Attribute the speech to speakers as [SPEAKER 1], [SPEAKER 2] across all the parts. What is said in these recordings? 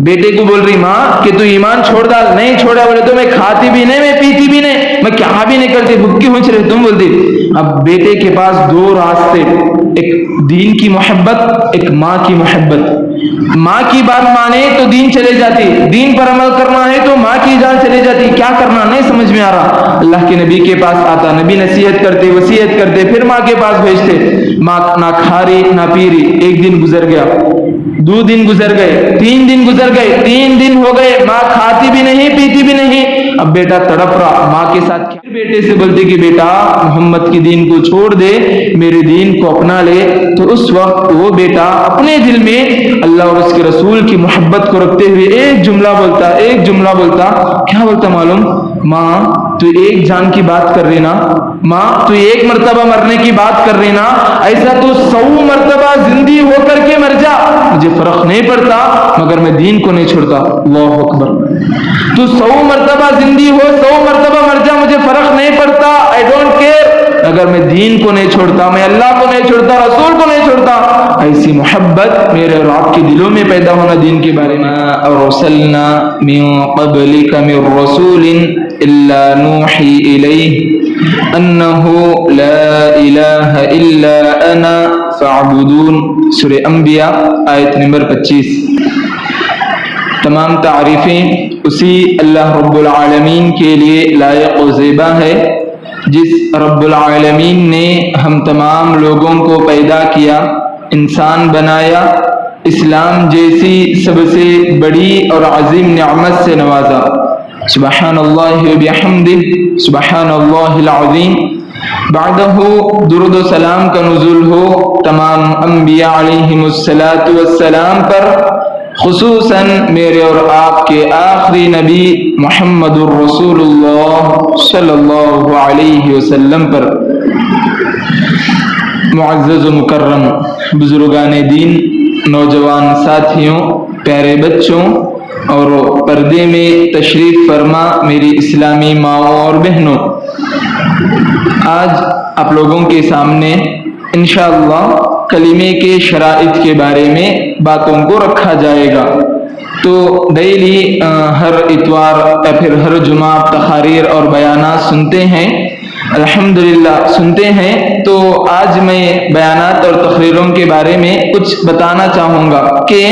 [SPEAKER 1] بیٹے کو بول رہی ماں کہ تو ایمان چھوڑ ڈال. نہیں چھوڑا. بولے تو میں کھاتی بھی نہیں, میں پیتی بھی نہیں, میں کیا بھی نہیں کرتی, بھوکی ہوچ رہے تم بولتی. اب بیٹے کے پاس دو راستے, ایک دین کی محبت, ایک ماں کی محبت. ماں کی بات مانے تو دین چلے جاتی, دین پر عمل کرنا ہے تو ماں کی جان چلے جاتی. کیا کرنا نہیں سمجھ میں آ رہا. اللہ کے نبی کے پاس آتا, نبی نصیحت کرتے, وصیت کرتے, پھر ماں کے پاس بھیجتے. ماں نہ کھا رہی نہ پی رہی. ایک دن گزر گیا, 2 دن گزر گئے, 3 دن گزر گئے, 3 دن ہو گئے, ماں کھاتی بھی نہیں پیتی بھی نہیں. اب بیٹا تڑپ رہا ماں کے ساتھ. بیٹے سے بولتے کہ بیٹا محمد کی دین کو چھوڑ دے, میرے دین کو اپنا لے. تو اس وقت وہ بیٹا اپنے دل میں اللہ اور اس کے رسول کی محبت کو رکھتے ہوئے ایک جملہ بولتا. کیا بولتا معلوم؟ ماں تو ایک جان کی بات کر رہی نا, ماں تو ایک مرتبہ مرنے کی بات کر رہی نا, ایسا تو 100 مرتبہ زندگی ہو کر کے مر جا, مجھے فرق نہیں پڑتا, مگر میں دین کو نہیں چھوڑتا. اللہ اکبر. تو 100 مرتبہ زندگی ہو, 100 مرتبہ مر جا, مجھے فرق نہیں پڑتا, آئی ڈونٹ کیئر, اگر میں دین کو نہیں چھوڑتا, میں اللہ کو نہیں چھوڑتا, رسول کو نہیں چھوڑتا. ایسی محبت میرے اور آپ کے دلوں میں پیدا ہونا دین کے بارے میں. ارسلنا من قبلک من رسول الا نوحی الیہ انہ لا الہ الا انا فاعبدون. سورہ انبیاء آیت نمبر 25. تمام تعریفیں اسی اللہ رب العالمین کے لیے لائق و زیبا ہے, جس رب العالمین نے ہم تمام لوگوں کو پیدا کیا, انسان بنایا, اسلام جیسی سب سے بڑی اور عظیم نعمت سے نوازا. سبحان اللہ و بحمدہ, سبحان اللہ العظیم. بعدہ درود و سلام کا نزول ہو تمام انبیاء علیہم الصلاۃ والسلام پر, خصوصاً میرے اور آپ کے آخری نبی محمد الرسول اللہ صلی اللہ علیہ وسلم پر. معزز و مکرم بزرگان دین, نوجوان ساتھیوں, پیارے بچوں اور پردے میں تشریف فرما میری اسلامی ماؤں اور بہنوں, آج آپ لوگوں کے سامنے انشاءاللہ کلمے کے شرائط کے بارے میں باتوں کو رکھا جائے گا. تو ڈیلی ہر اتوار یا پھر ہر جمعہ آپ تقاریر اور بیانات سنتے ہیں, الحمدللہ سنتے ہیں. تو آج میں بیانات اور تقریروں کے بارے میں کچھ بتانا چاہوں گا کہ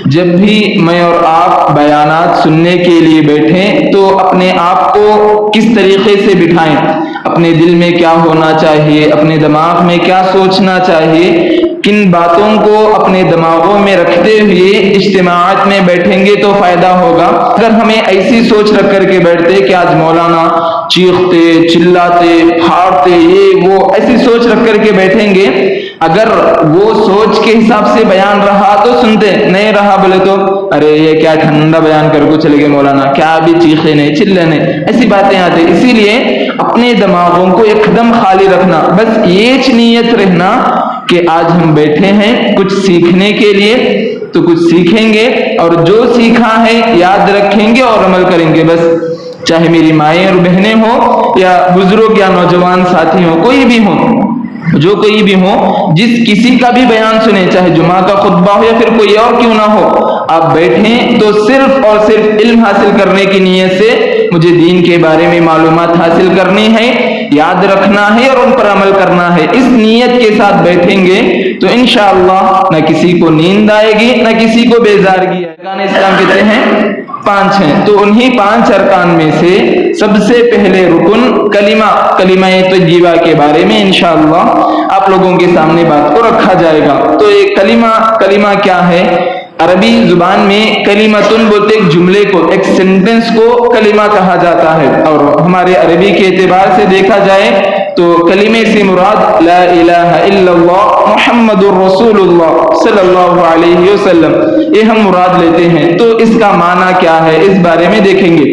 [SPEAKER 1] جب بھی میں اور آپ بیانات سننے کے لیے بیٹھیں تو اپنے آپ کو کس طریقے سے بٹھائیں, اپنے دل میں کیا ہونا چاہیے, اپنے دماغ میں کیا سوچنا چاہیے, کن باتوں کو اپنے دماغوں میں رکھتے ہوئے اجتماعات میں بیٹھیں گے تو فائدہ ہوگا. اگر ہمیں ایسی سوچ رکھ کر کے بیٹھتے کہ آج مولانا چیختے, چلاتے, پھاڑتے, یہ وہ ایسی سوچ رکھ کر کے بیٹھیں گے, اگر وہ سوچ کے حساب سے بیان رہا تو سنتے, نہیں رہا بولے تو ارے یہ کیا ٹھنڈا بیان کر کو چلے گئے مولانا, کیا بھی چیخے نہیں چلے نہیں, ایسی باتیں آتی. اسی لیے اپنے دماغوں کو ایک دم خالی رکھنا, بس یہ نیت رہنا کہ آج ہم بیٹھے ہیں کچھ سیکھنے کے لیے, تو کچھ سیکھیں گے اور جو سیکھا ہے یاد رکھیں گے اور عمل کریں گے. بس چاہے میری مائیں اور بہنیں ہوں یا بزرگ یا نوجوان ساتھی ہوں, کوئی بھی ہوں, جو کوئی بھی ہو, جس کسی کا بھی بیان سنیں, چاہے جمعہ کا خطبہ ہو یا پھر کوئی اور کیوں نہ ہو, آپ بیٹھیں تو صرف اور صرف علم حاصل کرنے کی نیت سے مجھے دین کے بارے میں معلومات حاصل کرنی ہے, یاد رکھنا ہے اور ان پر عمل کرنا ہے. اس نیت کے ساتھ بیٹھیں گے تو انشاءاللہ نہ کسی کو نیند آئے گی نہ کسی کو بیزارگی. ارکان اسلام کہتے ہیں 5 ہیں, تو انہی 5 ارکان میں سے سب سے پہلے رکن کلمہ طیبہ کے بارے میں انشاءاللہ آپ لوگوں کے سامنے بات کو رکھا جائے گا. تو یہ کلمہ کیا ہے؟ عربی زبان میں کلمتن بولتے ایک جملے کو, ایک سینٹنس کو کلمہ کہا جاتا ہے, اور ہمارے عربی کے اعتبار سے دیکھا جائے تو کلمے سے مراد لا الہ الا اللہ محمد الرسول اللہ صلی اللہ علیہ وسلم, یہ ہم مراد لیتے ہیں. تو اس کا معنی کیا ہے اس بارے میں دیکھیں گے.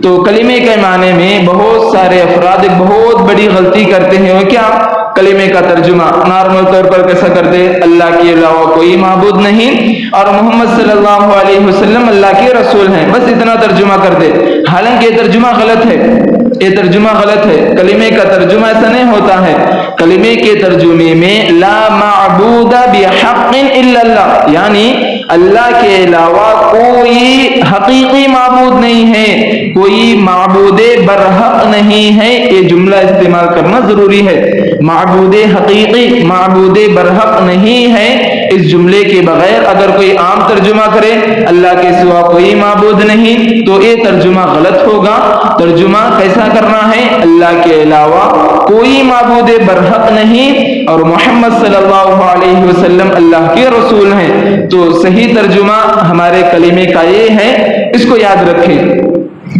[SPEAKER 1] تو کلمے کے معنی میں بہت سارے افراد ایک بہت بڑی غلطی کرتے ہیں. وہ کیا؟ کلمے کا ترجمہ نارمل طور پر کیسا کرتے, اللہ کے علاوہ کوئی معبود نہیں اور محمد صلی اللہ علیہ وسلم اللہ کے رسول ہیں, بس اتنا ترجمہ کرتے. حالانکہ یہ ترجمہ غلط ہے, یہ ترجمہ غلط ہے. کلمے کا ترجمہ ایسا نہیں ہوتا ہے. کلمے کے ترجمے میں لا معبود بحق الا اللہ, یعنی اللہ کے علاوہ کوئی حقیقی معبود نہیں ہے، کوئی معبود برحق نہیں ہے، یہ جملہ استعمال کرنا ضروری ہے۔ معبود حقیقی، معبود برحق نہیں ہے، اس جملے کے بغیر اگر کوئی عام ترجمہ کرے اللہ کے سوا کوئی معبود نہیں تو یہ ترجمہ غلط ہوگا۔ ترجمہ کیسا کرنا ہے؟ اللہ کے علاوہ کوئی معبود برحق نہیں اور محمد صلی اللہ علیہ وسلم اللہ کے رسول ہیں۔ تو صحیح ترجمہ ہمارے کلمے کا یہ ہے، اس کو یاد رکھیں۔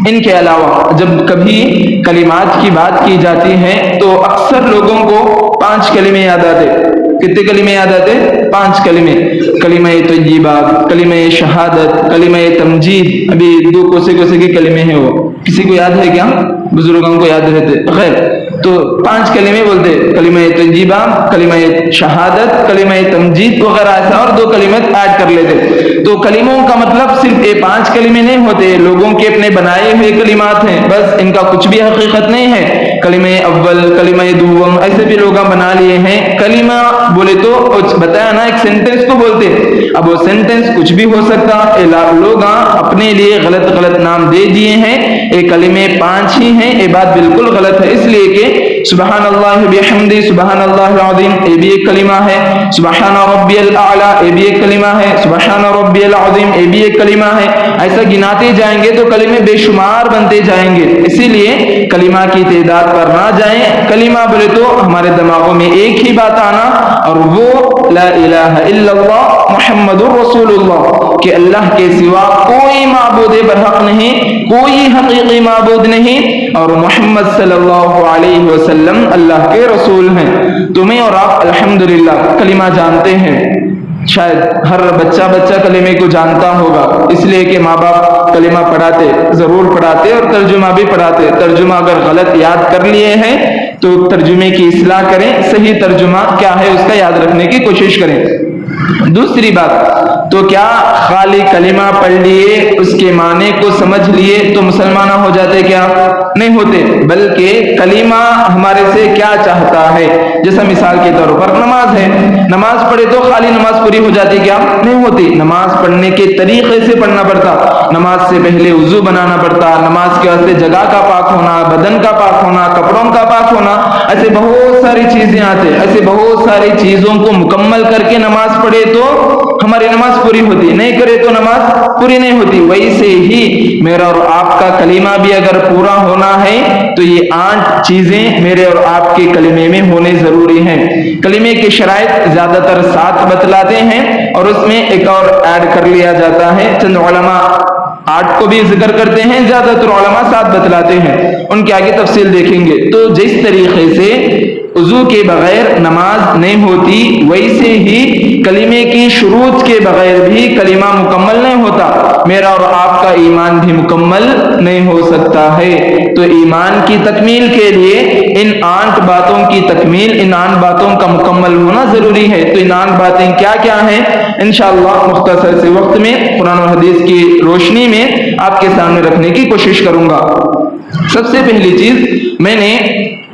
[SPEAKER 1] ان کے علاوہ جب کبھی کلمات کی بات کی جاتی ہے تو اکثر لوگوں کو 5 کلمے یاد آتے۔ کتنے کلمے یاد آتے؟ 5 کلمے، کلمہ طیبہ، کلمہ شہادت، کلمہ تمجید، ابھی 2 کوسے کے کلمے ہیں، وہ کسی کو یاد ہے کیا؟ بزرگوں کو یاد رہتے خیر، تو 5 کلمے بولتے، کلمہ طیبہ، کلمہ شہادت، کلمہ تمجید وغیرہ ایسا، اور 2 کلمے ایڈ کر لیتے۔ تو کلموں کا مطلب صرف یہ 5 کلمے نہیں ہوتے، لوگوں کے اپنے بنائے ہوئے کلمات ہیں، بس ان کا کچھ بھی حقیقت نہیں ہے۔ کلمہ اول، کلمہ دوم، ایسے بھی لوگ بنا لیے ہیں۔ کلمہ بولے تو بتایا نا ایک سینٹنس کو بولتے، اب وہ سینٹنس کچھ بھی ہو سکتا، لوگ اپنے لیے غلط نام دے دیے ہیں۔ یہ کلمے 5 ہی ہیں، یہ بات بالکل غلط ہے، اس لیے کہ سبحان اللہ بحمدہ، سبحان اللہ العظیم، یہ بھی ایک کلمہ ہے۔ سبحان ربی الاعلی، یہ بھی ایک کلمہ ہے۔ سبحان ربی العظیم، یہ بھی ایک کلمہ ہے۔ ایسا گناتے جائیں گے تو کلمے بے شمار بنتے جائیں گے، اسی لیے کلمہ کی تعداد پر نہ جائیں۔ کلمہ بولے تو ہمارے دماغوں میں ایک ہی بات آنا، اور وہ لا الہ الا اللہ محمد الرسول اللہ، کہ اللہ کے سوا کوئی معبود برحق نہیں، کوئی حقیقی معبود نہیں، اور محمد صلی اللہ علیہ وسلم اللہ کے رسول ہیں۔ تمہیں اور آپ الحمدللہ کلمہ جانتے ہیں، شاید ہر بچہ کلمے کو جانتا ہوگا، اس لیے کہ ماں باپ کلمہ پڑھاتے، ضرور پڑھاتے اور ترجمہ بھی پڑھاتے۔ ترجمہ اگر غلط یاد کر لیے ہیں تو ترجمے کی اصلاح کریں، صحیح ترجمہ کیا ہے اس کا یاد رکھنے کی کوشش کریں۔ دوسری بات، تو کیا خالی کلمہ پڑھ لیے، اس کے معنی کو سمجھ لیے تو مسلمان ہو جاتے؟ کیا نہیں ہوتے، بلکہ کلمہ ہمارے سے کیا چاہتا ہے۔ جیسا مثال کے طور پر نماز ہے، نماز پڑھے تو خالی نماز پوری ہو جاتی؟ کیا نہیں ہوتی، نماز پڑھنے کے طریقے سے پڑھنا پڑتا۔ نماز سے پہلے وضو بنانا پڑتا، نماز کے واسطے جگہ کا پاک ہونا، بدن کا پاک ہونا، کپڑوں کا پاک ہونا، ایسے بہت ساری چیزیں آتے۔ ایسے بہت ساری چیزوں کو مکمل کر کے نماز پڑھے تو ہماری نماز پوری ہوتی، نہیں کرے تو نماز پوری نہیں ہوتی۔ ویسے ہی میرا اور آپ کا کلمہ بھی اگر پورا ہونا ہے تو یہ 8 چیزیں میرے اور آپ کے کلمے میں ہونے ضروری ہیں۔ کلمے کے شرائط زیادہ تر 7 بتلاتے ہیں، اور اس میں ایک اور ایڈ کر لیا جاتا ہے۔ چند علماء 8 کو بھی ذکر کرتے ہیں، زیادہ تر علماء 7 بتلاتے ہیں، ان کے آگے تفصیل دیکھیں گے۔ تو جس طریقے سے وضو کے بغیر نماز نہیں ہوتی، ویسے ہی کلمے کی شروط کے بغیر بھی کلمہ مکمل نہیں ہوتا، میرا اور آپ کا ایمان بھی مکمل نہیں ہو سکتا ہے۔ تو ایمان کی تکمیل کے لیے ان 8 باتوں کی تکمیل، ان 8 باتوں کا مکمل ہونا ضروری ہے۔ تو ان 8 باتیں کیا کیا ہیں، انشاءاللہ مختصر سے وقت میں قرآن و حدیث کی روشنی میں آپ کے سامنے رکھنے کی کوشش کروں گا۔ سب سے پہلی چیز، میں نے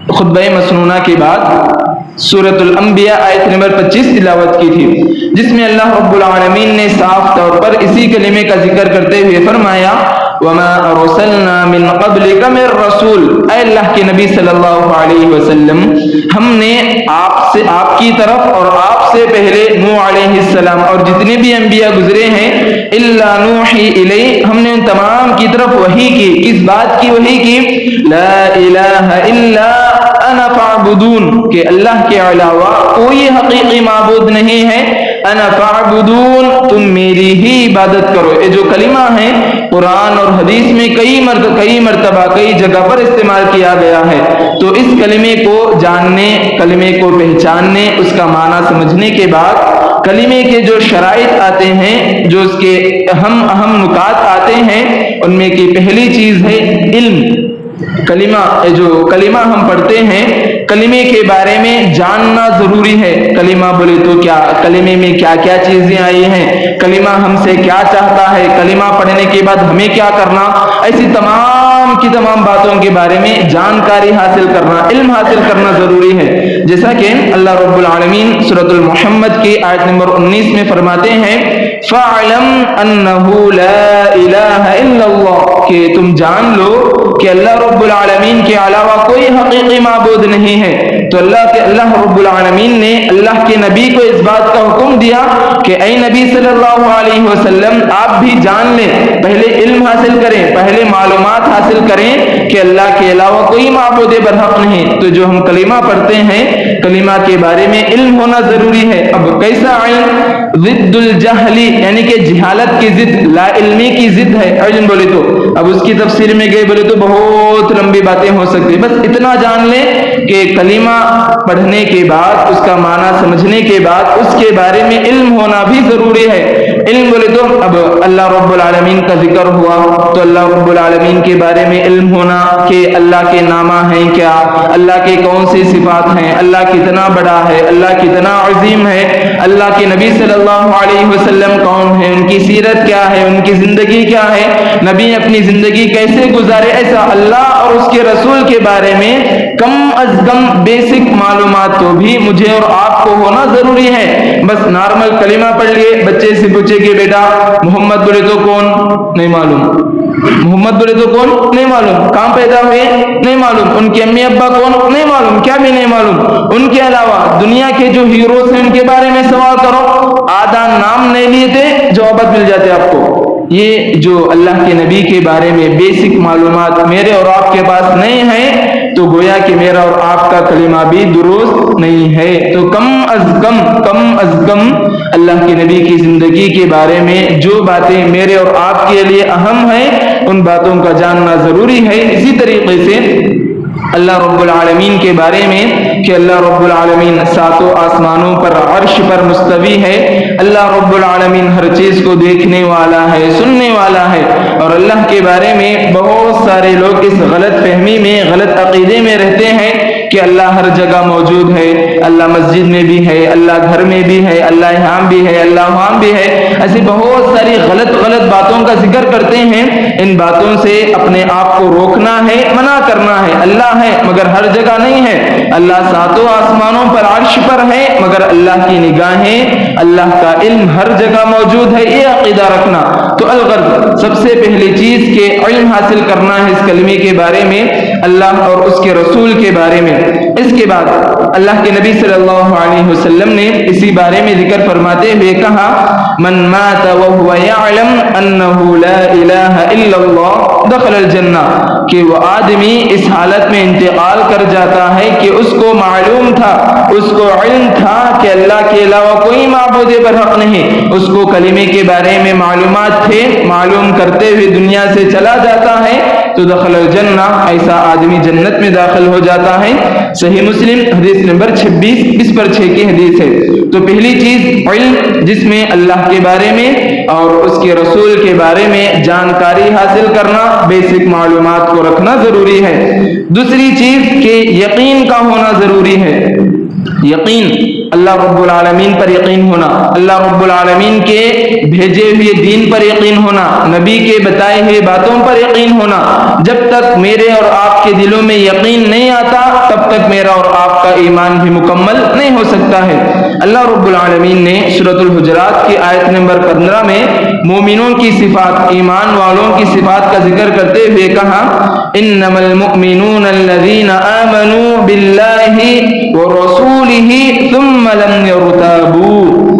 [SPEAKER 1] خطبہ مسنونہ کے بعد سورۃ الانبیاء آیت نمبر 25 تلاوت کی تھی، جس میں اللہ رب العالمین نے صاف طور پر اسی کلمے کا ذکر کرتے ہوئے فرمایا وَمَا أَرْسَلْنَا مِن قَبْلِكَ مِن رَّسُولٍ، اے اللہ کے نبی صلی اللہ علیہ وسلم، ہم نے آپ کی طرف اور آپ سے پہلے نوح علیہ السلام اور جتنے بھی انبیاء گزرے ہیں، إِلَّا نُوحِي إِلَيْهِ، ہم نے ان تمام کی طرف وحی کی۔ کس بات کی وحی کی؟ لا الہ الا انا فاعبدون، کہ اللہ کے علاوہ کوئی حقیقی معبود نہیں ہے، انا فاعبدون، تم میری ہی عبادت کرو۔ یہ جو کلمہ ہے قرآن اور حدیث میں کئی مرتبہ کئی جگہ پر استعمال کیا گیا ہے۔ تو اس کلمے کو جاننے، کلمے کو پہچاننے، اس کا معنی سمجھنے کے بعد کلمے کے جو شرائط آتے ہیں، جو اس کے اہم نکات آتے ہیں، ان میں کی پہلی چیز ہے علم۔ کلمہ ہم پڑھتے ہیں، کلمے کے بارے میں جاننا ضروری ہے۔ کلمہ بولے تو کیا، کلمے میں کیا کیا چیزیں آئی ہیں، کلمہ ہم سے کیا چاہتا ہے، کلمہ پڑھنے کے بعد ہمیں کیا کرنا، ایسی تمام کی تمام باتوں کے بارے میں جانکاری حاصل کرنا، علم حاصل کرنا ضروری ہے۔ جیسا کہ اللہ رب العالمین سورۃ المحمد کی آیت نمبر 19 میں فرماتے ہیں فَاعْلَمْ أَنَّهُ لَا إِلَهَ کہ تم جان لو کہ اللہ رب العالمین کے علاوہ کوئی حقیقی معبود نہیں ہے۔ تو اللہ رب العالمین نے اللہ کے نبی کو اس بات کا حکم دیا کہ اے نبی صلی اللہ علیہ وسلم آپ بھی جان لیں، پہلے علم حاصل کریں، پہلے معلومات حاصل کریں کہ اللہ کے علاوہ کوئی معبود برحق نہیں۔ تو جو ہم کلمہ پڑھتے ہیں، کلمہ کے بارے میں علم ہونا ضروری ہے۔ اب کیسا علم؟ ضد الجہل، یعنی کہ جہالت کی ضد، لا علمی کی ضد ہے علم بولے تو۔ اب اس کی تفسیر میں گئے بولے تو بہت لمبی باتیں ہو سکتی، بس اتنا جان لیں کہ کلمہ پڑھنے کے بعد، اس کا معنی سمجھنے کے بعد، اس کے بارے میں علم ہونا بھی ضروری ہے۔ علم بولے تو اب اللہ رب العالمین کا ذکر ہوا تو اللہ رب العالمین کے بارے میں علم ہونا کہ اللہ کے نامہ ہیں کیا، اللہ کے کون سی صفات ہیں، اللہ کتنا بڑا ہے، اللہ کتنا عظیم ہے، اللہ کے نبی صلی اللہ علیہ وسلم کون ہے، ان کی سیرت کیا ہے، ان کی زندگی کیا ہے، نبی اپنی زندگی کیسے گزارے، ایسا اللہ اور اس کے رسول کے بارے میں کم از کم بیسک معلومات تو بھی مجھے اور آپ کو ہونا ضروری ہے۔ بس نارمل کلمہ پڑھ لیے، بچے سے پوچھے کہ بیٹا محمد بولے تو کون، نہیں معلوم، محمد بولے تو کون نہیں معلوم، کہاں پیدا ہوئے نہیں معلوم، ان کے امی ابا کون نہیں معلوم، کیا بھی نہیں معلوم۔ ان کے علاوہ دنیا کے جو ہیروز ہیں ان کے بارے میں سوال کرو، آدھا نام نہیں لیے تھے، جوابات مل جاتے آپ کو۔ یہ جو اللہ کے نبی کے بارے میں بیسک معلومات میرے اور آپ کے پاس نہیں ہیں تو گویا کہ میرا اور آپ کا کلمہ بھی درست نہیں ہے۔ تو کم از کم اللہ کے نبی کی زندگی کے بارے میں جو باتیں میرے اور آپ کے لیے اہم ہیں ان باتوں کا جاننا ضروری ہے۔ اسی طریقے سے اللہ رب العالمین کے بارے میں کہ اللہ رب العالمین ساتوں آسمانوں پر عرش پر مستوی ہے، اللہ رب العالمین ہر چیز کو دیکھنے والا ہے، سننے والا ہے۔ اور اللہ کے بارے میں بہت سارے لوگ اس غلط فہمی میں، غلط عقیدے میں رہتے ہیں کہ اللہ ہر جگہ موجود ہے، اللہ مسجد میں بھی ہے، اللہ گھر میں بھی ہے، اللہ یہاں بھی ہے، اللہ وہاں بھی ہے، ایسی بہت ساری غلط باتوں کا ذکر کرتے ہیں۔ ان باتوں سے اپنے آپ کو روکنا ہے، منع کرنا ہے۔ اللہ ہے مگر ہر جگہ نہیں ہے، اللہ ساتوں آسمانوں پر عرش پر ہے مگر اللہ کی نگاہیں، اللہ کا علم ہر جگہ موجود ہے، یہ عقیدہ رکھنا۔ تو الغرض سب سے پہلی چیز کہ علم حاصل کرنا ہے اس کلمے کے بارے میں، اللہ اور اس کے رسول کے بارے میں۔ اس کے بعد اللہ کے نبی صلی اللہ علیہ وسلم نے اسی بارے میں ذکر فرماتے ہوئے کہا من مات وهو يعلم انه لا الہ الا اللہ دخل الجنہ، کہ وہ آدمی اس حالت میں انتقال کر جاتا ہے کہ اس کو معلوم تھا، اس کو علم تھا کہ اللہ کے علاوہ کوئی معبود برحق نہیں، اس کو کلمے کے بارے میں معلومات تھے، معلوم کرتے ہوئے دنیا سے چلا جاتا ہے تو دخل الجنہ، ایسا آدمی جنت میں داخل ہو جاتا ہے۔ صحیح مسلم حدیث نمبر 26/6 کی حدیث ہے۔ تو پہلی چیز علم، جس میں اللہ کے بارے میں اور اس کے رسول کے بارے میں جانکاری حاصل کرنا، بیسک معلومات کو رکھنا ضروری ہے۔ دوسری چیز کہ یقین کا ہونا ضروری ہے، یقین اللہ رب العالمین پر یقین ہونا، اللہ رب العالمین کے بھیجے ہوئے دین پر یقین ہونا، نبی کے بتائے ہوئے باتوں پر یقین ہونا۔ جب تک میرے اور آپ کے دلوں میں یقین نہیں آتا تب تک میرا اور آپ کا ایمان بھی مکمل نہیں ہو سکتا ہے۔ اللہ رب العالمین نے سورۃ الحجرات کی آیت نمبر 15 میں مومنوں کی صفات، ایمان والوں کی صفات کا ذکر کرتے ہوئے کہا انما المؤمنون الذین آمنوا باللہ ورسولہ ثم لم يرتابوا،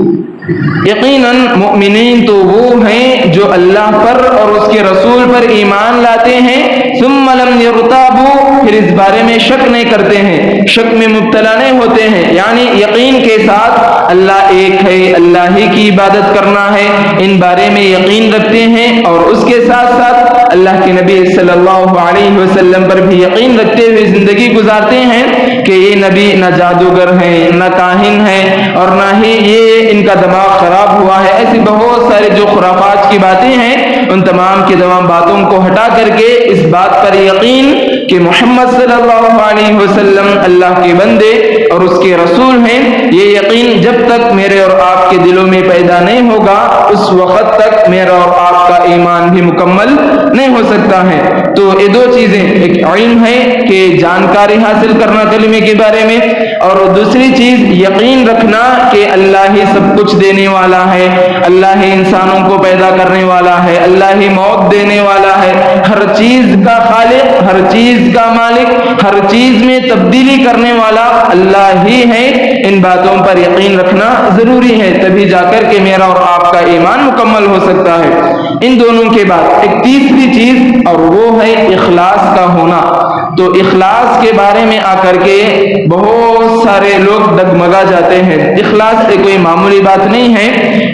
[SPEAKER 1] یقیناً مؤمنین تو وہ ہیں جو اللہ پر اور اس کے رسول پر ایمان لاتے ہیں، ثم لم يرتابوا، پھر اس بارے میں شک نہیں کرتے ہیں، شک میں مبتلا نہیں ہوتے ہیں، یعنی یقین کے ساتھ اللہ ایک ہے، اللہ ہی کی عبادت کرنا ہے، ان بارے میں یقین رکھتے ہیں، اور اس کے ساتھ ساتھ اللہ کے نبی صلی اللہ علیہ وسلم پر بھی یقین رکھتے ہوئے زندگی گزارتے ہیں کہ یہ نبی نہ جادوگر ہیں، نہ کاہن ہیں، اور نہ ہی یہ ان کا دماغ خراب ہوا ہے۔ ایسی بہت سارے جو خرافات کی باتیں ہیں ان تمام کی تمام باتوں کو ہٹا کر کے اس بات پر یقین کہ محمد صلی اللہ علیہ وسلم اللہ کے بندے اور اس کے رسول ہیں، یہ یقین جب تک میرے اور آپ کے دلوں میں پیدا نہیں ہوگا اس وقت تک میرا اور آپ کا ایمان بھی مکمل نہیں ہو سکتا ہے۔ تو یہ دو چیزیں، ایک علم ہے کہ جانکاری حاصل کرنا کلمے کے بارے میں، اور دوسری چیز یقین رکھنا کہ اللہ ہی سب کچھ دینے والا ہے، اللہ ہی انسانوں کو پیدا کرنے والا ہے، اللہ ہی موت دینے والا ہے، ہر چیز کا خالق، ہر چیز کا مالک، ہر چیز میں تبدیلی کرنے والا اللہ ہی ہے۔ ان باتوں پر یقین رکھنا ضروری ہے، تبھی جا کر کے میرا اور آپ کا ایمان مکمل ہو سکتا ہے۔ ان دونوں کے بعد ایک تیسری چیز اور وہ ہے اخلاص کا ہونا۔ تو اخلاص کے بارے میں آ کر کے بہت سارے لوگ ڈگمگا جاتے ہیں۔ اخلاص سے کوئی معمولی بات نہیں ہے،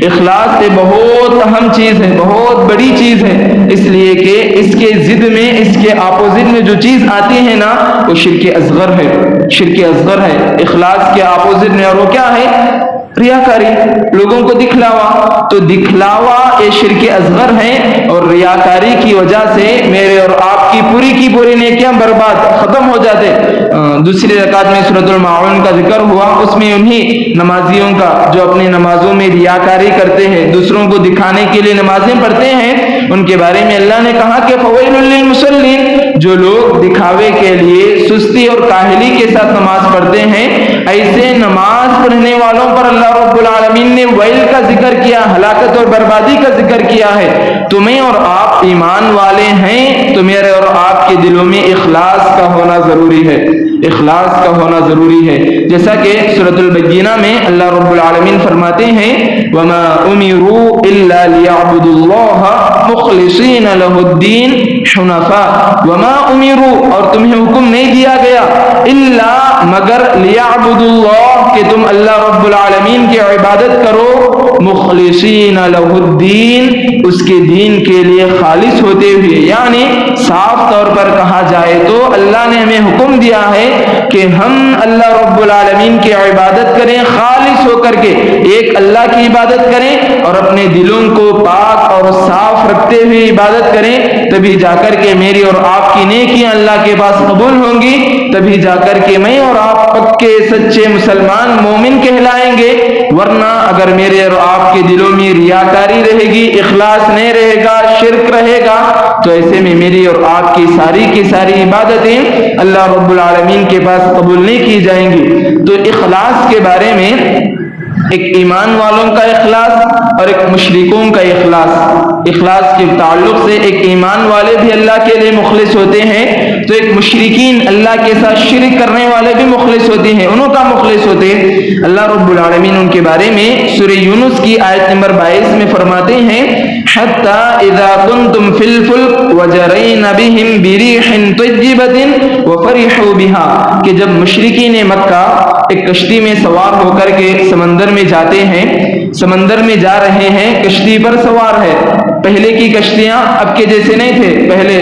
[SPEAKER 1] اخلاص سے بہت اہم چیز ہے، بہت بڑی چیز ہے، اس لیے کہ اس کے ضد میں، اس کے اپوزٹ میں جو چیز آتی ہے نا وہ شرک اصغر ہے، شرک اصغر ہے۔ اخلاص کے اپوزٹ میں اور وہ کیا ہے؟ ریاکاری، لوگوں کو دکھلاوا۔ تو دکھلاوا یہ شرک اصغر ہے، اور ریاکاری کی وجہ سے میرے اور آپ کی پوری نیکیاں برباد ختم ہو جاتے۔ دوسری رکعت میں سورۃ الماعون کا ذکر ہوا، اس میں انہی نمازیوں کا جو اپنی نمازوں میں ریاکاری کرتے ہیں، دوسروں کو دکھانے کے لیے نمازیں پڑھتے ہیں، ان کے بارے میں اللہ نے کہا کہ فویل للمصلین، جو لوگ دکھاوے کے لیے سستی اور کاہلی کے ساتھ نماز پڑھتے ہیں، ایسے نماز پڑھنے والوں پر اللہ رب العالمین نے ویل کا ذکر کیا، ہلاکت اور بربادی کا ذکر کیا ہے۔ تمہیں اور آپ ایمان والے ہیں تو میرے اور آپ کے دلوں میں اخلاص کا ہونا ضروری ہے، اخلاص کا ہونا ضروری ہے۔ جیسا کہ سورۃ البینہ میں اللہ رب العالمین فرماتے ہیں وما امروا الا ليعبدوا الله مخلصین له الدین حنفاء، وما امروا، اور تمہیں حکم نہیں دیا گیا، الا مگر ليعبدوا اللہ، کہ تم اللہ رب العالمین کی عبادت کرو، مخلصین له الدین، اس کے دین کے لیے خالص ہوتے ہوئے، یعنی صاف طور پر کہا جائے تو اللہ نے ہمیں حکم دیا ہے کہ ہم اللہ رب العالمین کی عبادت کریں، خالص ہو کر کے ایک اللہ کی عبادت کریں، اور اپنے دلوں کو پاک اور صاف رکھتے ہوئے عبادت کریں، تبھی جا کر کے میری اور آپ کی نیکیاں اللہ کے پاس قبول ہوں گی، تبھی جا کر کے میں اور آپ پکے سچے مسلمان مومن کہلائیں گے۔ ورنہ اگر میرے اور آپ کے دلوں میں ریاکاری رہے گی، اخلاص نہیں رہے گا، شرک رہے گا، تو ایسے میں میری اور آپ کی ساری عبادتیں اللہ رب العالمین کے پاس قبول نہیں کی جائیں گی۔ تو اخلاص کے بارے میں ایک ایمان والوں کا اخلاص اور ایک مشرکوں کا اخلاص، اخلاص کے تعلق سے ایک ایمان والے بھی اللہ کے لیے مخلص ہوتے ہیں، تو ایک مشرکین اللہ کے ساتھ شرک کرنے والے بھی مخلص ہوتے ہیں، انہوں کا مخلص ہوتے ہیں۔ اللہ رب العالمین ان کے بارے میں سورہ یونس کی آیت نمبر 22 میں فرماتے ہیں حتی اذا کنتم فی الفلک وجرین بہم بریح طیبۃ وفرحوا بها، کہ جب مشرکین مکہ ایک کشتی میں سوار ہو کر کے سمندر میں جاتے ہیں، سمندر میں جا رہے ہیں، کشتی پر سوار ہے۔ پہلے کی کشتیاں اب کے جیسے نہیں تھے، پہلے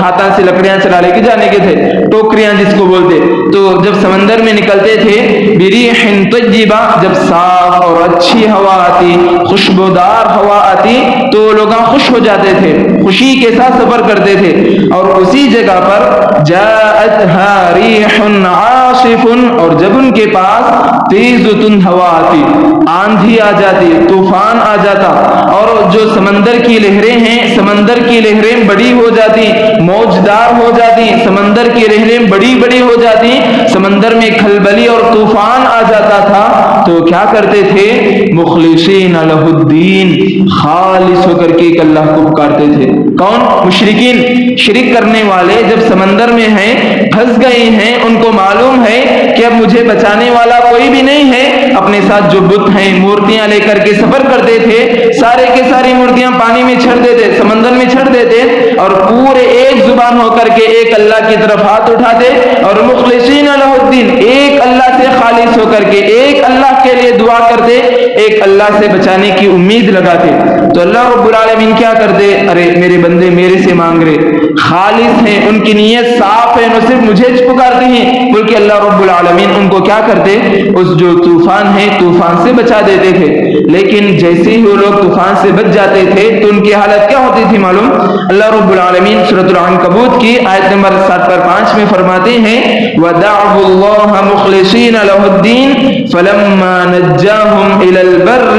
[SPEAKER 1] ہاتھوں سے لکڑیاں چلا لے کے جانے کے تھے، ٹوکریاں جس کو بولتے۔ تو جب سمندر میں نکلتے تھے بریح طیبہ، جب صاف اور اچھی ہوا آتی، خوشبودار ہوا آتی تو لوگ خوش ہو جاتے تھے، خوشی کے ساتھ سفر کرتے تھے۔ اور اسی جگہ پر جاءتها ریح عاصف، اور جب ان کے پاس تیز و تند ہوا آتی، آندھی آ جاتی، طوفان آ جاتا، اور جو سمندر کی لہریں ہیں، سمندر کی لہریں بڑی ہو جاتی، موجدار ہو جاتی، سمندر کی لہریں بڑی بڑی ہو جاتی، سمندر میں کھلبلی اور طوفان آ جاتا تھا، تو کیا کرتے تھے؟ مخلصین لہ الدین، خالص ہو کر کے ایک اللہ کو پکارتے تھے۔ کون؟ مشرکین، شرک کرنے والے جب سمندر میں ہیں، پھنس گئے ہیں، ان کو معلوم ہے کہ اب مجھے بچانے والا کوئی بھی نہیں ہے، اپنے ساتھ جو بت ہیں، مورتیاں لے کر کے سفر کرتے تھے، سارے کے ساری مورتیاں پانی میں چھڑ دیتے، سمندر میں چھڑ دیتے، اور پورے ایک زبان ہو کر کے ایک اللہ کی طرف ہاتھ اٹھاتے، اور مخلصین لہ الدین، ایک اللہ سے خالص ہو کر کے ایک اللہ کے لیے دعا کرتے، ایک اللہ سے بچانے کی امید لگاتے۔ تو اللہ رب العالمین کیا کرتے؟ ارے میرے بندے میرے سے مانگ رہے، خالص ہیں، ان کی نیت صاف ہے، نہ صرف مجھے پکارتے ہیں بلکہ اللہ رب العالمین ان کو کیا کرتے؟ اس جو طوفان ہے، طوفان سے بچا دیتے تھے۔ لیکن جیسے ہی وہ لوگ طوفان سے بچ جاتے تھے تو ان کی حالت کیا ہوتی تھی معلوم؟ اللہ رب العالمین سورۃ العنکبوت کی آیت نمبر 7-5 میں فرماتے ہیں وَدَعْوُوا اللَّهَ مُخْلِصِينَ لَهُ الدِّينَ فَلَمَّا نَجَّاهُمْ إِلَى الْبَرِّ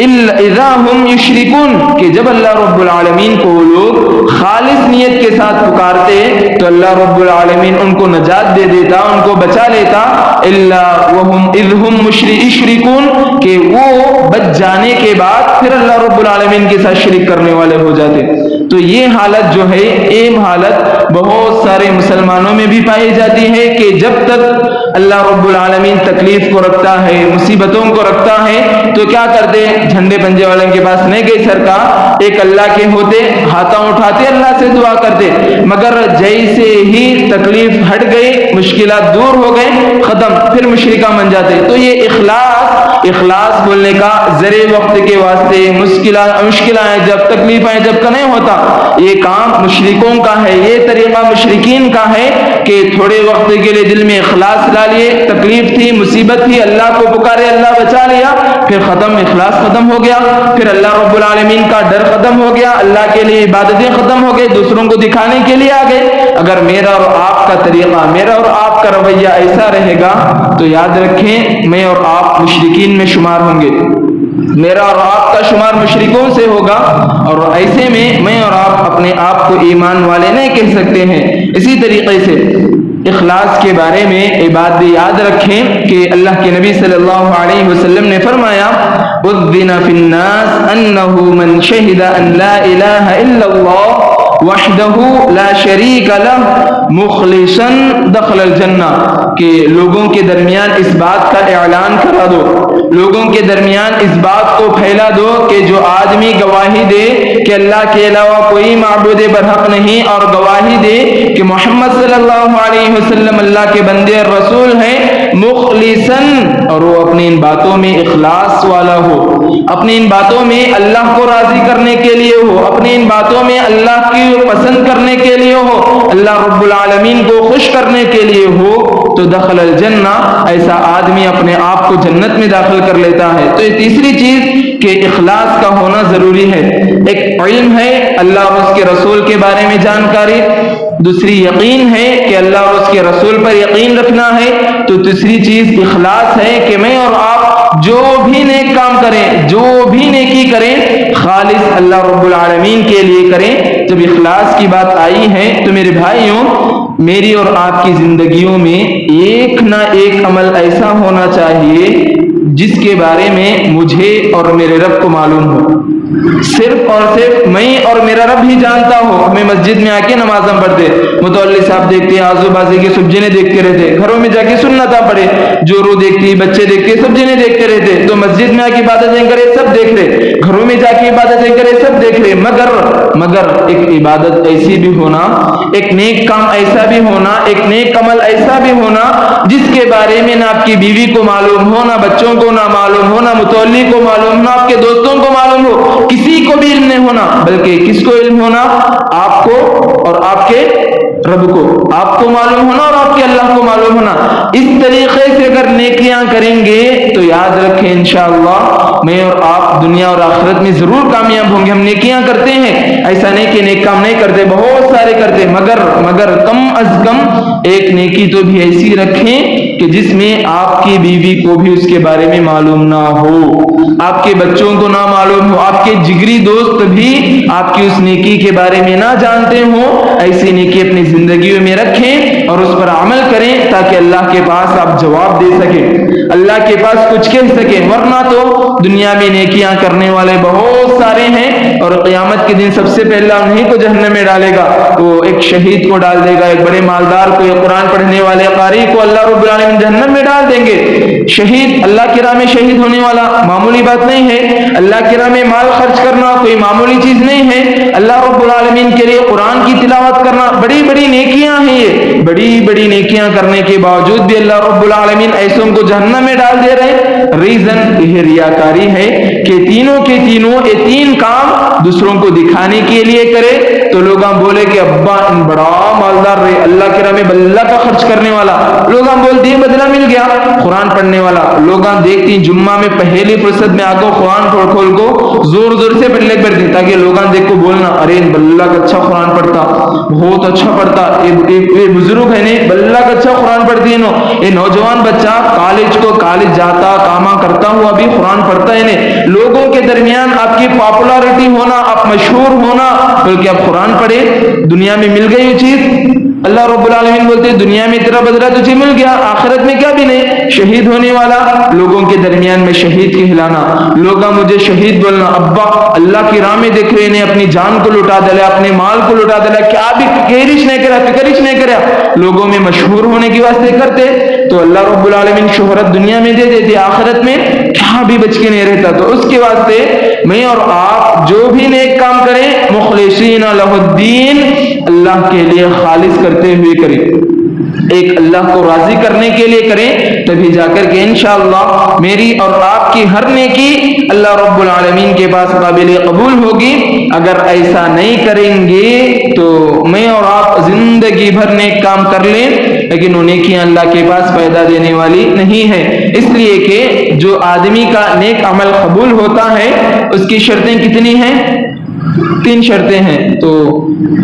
[SPEAKER 1] اذا هم یشرکون کہ جب اللہ رب العالمین کو وہ لوگ خالص نیت کے ساتھ پکارتے تو اللہ رب العالمین ان کو نجات دے دیتا، ان کو بچا لیتا، الا وهم اذ هم یشرکون کہ وہ بچ جانے کے بعد پھر اللہ رب العالمین کے ساتھ شرک کرنے والے ہو جاتے۔ تو یہ حالت جو ہے عام حالت بہت سارے مسلمانوں میں بھی پائی جاتی ہے کہ جب تک اللہ رب العالمین تکلیف کو رکھتا ہے، مصیبتوں کو رکھتا ہے تو کیا کرتے؟ جھنڈے پنجے والے کے پاس نہیں گئی سرکار، ایک اللہ کے ہوتے ہاتھوں اٹھاتے اللہ سے دعا کرتے، مگر جیسے ہی تکلیف ہٹ گئی، مشکلات دور ہو گئے، ختم، پھر مشرکہ بن جاتے۔ تو یہ اخلاص بولنے کا ذرے وقت کے واسطے مشکلیں جب تکلیفیں جب کا نہیں ہوتا، یہ کام مشرکوں کا ہے، یہ طریقہ مشرکین کا ہے کہ تھوڑے وقت کے لیے دل میں اخلاص لا لیے، تکلیف تھی، مصیبت تھی، اللہ کو پکارے، اللہ بچا لیا، پھر ختم، اخلاص ختم ہو گیا، پھر اللہ رب العالمین کا ڈر ختم ہو گیا، اللہ کے لیے عبادتیں ختم ہو گئے، دوسروں کو دکھانے کے لیے آ گئے۔ اگر میرا اور آپ کا طریقہ، میرا اور آپ کا رویہ ایسا رہے گا تو یاد رکھیں میں اور آپ مشرکین میں شمار ہوں گے، میرا اور آپ کا شمار مشرکوں سے ہوگا، اور ایسے میں اور آپ اپنے آپ کو ایمان والے نہیں کہہ سکتے ہیں۔ اسی طریقے سے اخلاص کے بارے میں یہ بات بھی یاد رکھیں کہ اللہ کے نبی صلی اللہ علیہ وسلم نے فرمایا اذن فی الناس انہ من شہد ان لا الہ الا اللہ وحدہ لا شریک لہ مخلصا دخل الجنہ، کہ لوگوں کے درمیان اس بات کا اعلان کرا دو، لوگوں کے درمیان اس بات کو پھیلا دو کہ جو آدمی گواہی دے کہ اللہ کے علاوہ کوئی معبود برحق نہیں، اور گواہی دے کہ محمد صلی اللہ علیہ وسلم اللہ کے بندے اور رسول ہیں، مخلصاً، اور وہ اپنی ان باتوں میں اخلاص والا ہو، اپنی ان باتوں میں اللہ کو راضی کرنے کے لیے ہو، اپنی ان باتوں میں اللہ کی پسند کرنے کے لیے ہو، اللہ رب العالمین کو خوش کرنے کے لیے ہو، تو دخل الجنہ، ایسا آدمی اپنے آپ کو جنت میں داخل کر لیتا ہے۔ تو یہ تیسری چیز کہ اخلاص کا ہونا ضروری ہے۔ ایک علم ہے اللہ اور اس کے رسول کے بارے میں جانکاری، دوسری یقین ہے کہ اللہ اور اس کے رسول پر یقین رکھنا ہے، تو تیسری چیز اخلاص ہے کہ میں اور آپ جو بھی نیک کام کریں، جو بھی نیکی کریں، خالص اللہ رب العالمین کے لیے کریں۔ جب اخلاص کی بات آئی ہے تو میرے بھائیوں، میری اور آپ کی زندگیوں میں ایک نہ ایک عمل ایسا ہونا چاہیے جس کے بارے میں مجھے اور میرے رب کو معلوم ہو، صرف اور صرف میں اور میرا رب ہی جانتا ہو۔ ہمیں مسجد میں آ کے نماز ہم پڑھتے، متولی صاحب دیکھتے، آزو بازی کے سب جنے دیکھتے رہتے، گھروں میں جا کے سنتا پڑھے، جورو دیکھتی، بچے دیکھتے، سب جنے دیکھتے رہتے، تو مسجد میں آ کے عبادتیں کرے سب دیکھ رہے، گھروں میں جا کے عبادتیں کرے سب دیکھ رہے، مگر ایک عبادت ایسی بھی ہونا، ایک نیک کام ایسا بھی ہونا، ایک نیک عمل ایسا بھی ہونا جس کے بارے میں نہ آپ کی بیوی کو معلوم ہو، نہ بچوں کو نہ معلوم ہو، نہ متولی کو معلوم، نہ آپ کے دوستوں کو معلوم ہو، کسی کو بھی علم نہیں ہونا، بلکہ کس کو علم ہونا؟ آپ کو اور آپ کے رب کو، آپ کو معلوم ہونا اور آپ کے اللہ کو معلوم ہونا۔ اس طریقے سے اگر نیکیاں کریں گے تو یاد رکھیں انشاءاللہ میں اور آپ دنیا اور آخرت میں ضرور کامیاب ہوں گے۔ ہم نیکیاں کرتے ہیں، ایسا نہیں کہ نیک کام نہیں کرتے، بہت سارے کرتے، مگر کم از کم ایک نیکی تو بھی ایسی رکھیں کہ جس میں آپ کی بیوی کو بھی اس کے بارے میں معلوم نہ ہو، آپ کے بچوں کو نہ معلوم ہو، آپ کے جگری دوست بھی آپ کی اس نیکی کے بارے میں نہ جانتے ہوں۔ ایسی نیکی اپنی زندگیوں میں رکھیں اور اس پر عمل کریں تاکہ اللہ کے پاس آپ جواب دے سکیں، اللہ کے پاس کچھ کہہ سکیں، ورنہ تو دنیا میں نیکیاں کرنے والے بہت سارے ہیں اور قیامت کے دن سب سے پہلا انہیں کو جہنم میں ڈالے گا، وہ ایک شہید کو ڈال دے گا، ایک بڑے مالدار کو، ایک قرآن پڑھنے والے قاری کو اللہ رب العالمین جہنم میں ڈال دیں گے۔ شہید، اللہ کی راہ میں شہید ہونے والا معمولی بات نہیں ہے، اللہ کی راہ میں مال خرچ کرنا کوئی معمولی چیز نہیں ہے، اللہ رب العالمین کے لیے قرآن کی تلاوت کرنا بڑی بڑی نیکیاں ہیں، یہ بڑی بڑی نیکیاں کرنے کے باوجود بھی اللہ رب العالمین ایسوں کو جہنم میں ڈال دے رہے۔ ریزن یہ ریاکاری ہے کہ تینوں کے تینوں یہ تین کام دوسروں کو دکھانے کے لیے کرے تو لوگ بولے کہ ابا ان بڑا مالدار رہے، اللہ کی راہ میں اللہ کا خرچ کرنے والا، لوگ بول دیے بدلہ مل گیا، قرآن پڑھنے والا، لوگ دیکھتی جمعہ میں پہلی فرصت میں آ کو قرآن کھول کو زور سے پڑھنے پڑتی تاکہ لوگ دیکھ کو بولنا ارے بلّہ کا اچھا قرآن پڑھتا، بہت اچھا پڑھتا، یہ بزرگ ہے نہیں بلّہ کا اچھا قرآن پڑھتی ہے، یہ نوجوان بچہ کالج جاتا، کارنامہ کرتا ہوا بھی قرآن پڑھتا ہے نہیں. لوگوں کے درمیان آپ کی پاپولارٹی ہونا, آپ مشہور ہونا, بلکہ آپ قرآن پڑھے, دنیا میں مل گئی وہ چیز. اللہ رب العالمین بولتے ہیں دنیا میں تیرا بدلہ تجھے مل گیا, آخرت میں کیا بھی نہیں, شہید ہونے والا. لوگوں کے درمیان میں شہید کہلانا, لوگ مجھے شہید بولنا, ابا اللہ کی راہ میں دیکھ رہے نے اپنی جان کو لٹا دیا, اپنے مال کو لٹا دیا, کیا بھی کیرش نہیں کرا, فکرش نہیں کرا, لوگوں میں مشہور ہونے کی واسطے کرتے, تو اللہ رب العالمین شہرت دنیا میں دے دیتے, آخرت میں کیا بھی بچ کے نہیں رہتا. تو اس کے واسطے میں اور آپ جو بھی نیک کام کریں مخلصین لہ الدین, اللہ کے لیے خالص کرتے ہوئے کریں, ایک اللہ کو راضی کرنے کے لیے کریں, تبھی جا کر کے انشاءاللہ میری اور آپ کی ہر نیکی اللہ رب العالمین کے پاس قابل قبول ہوگی. اگر ایسا نہیں کریں گے تو میں اور آپ زندگی بھر نیک کام کر لیں, لیکن وہ نیکیاں اللہ کے پاس فائدہ دینے والی نہیں ہے. اس لیے کہ جو آدمی کا نیک عمل قبول ہوتا ہے اس کی شرطیں کتنی ہیں؟ 3 شرطیں ہیں. تو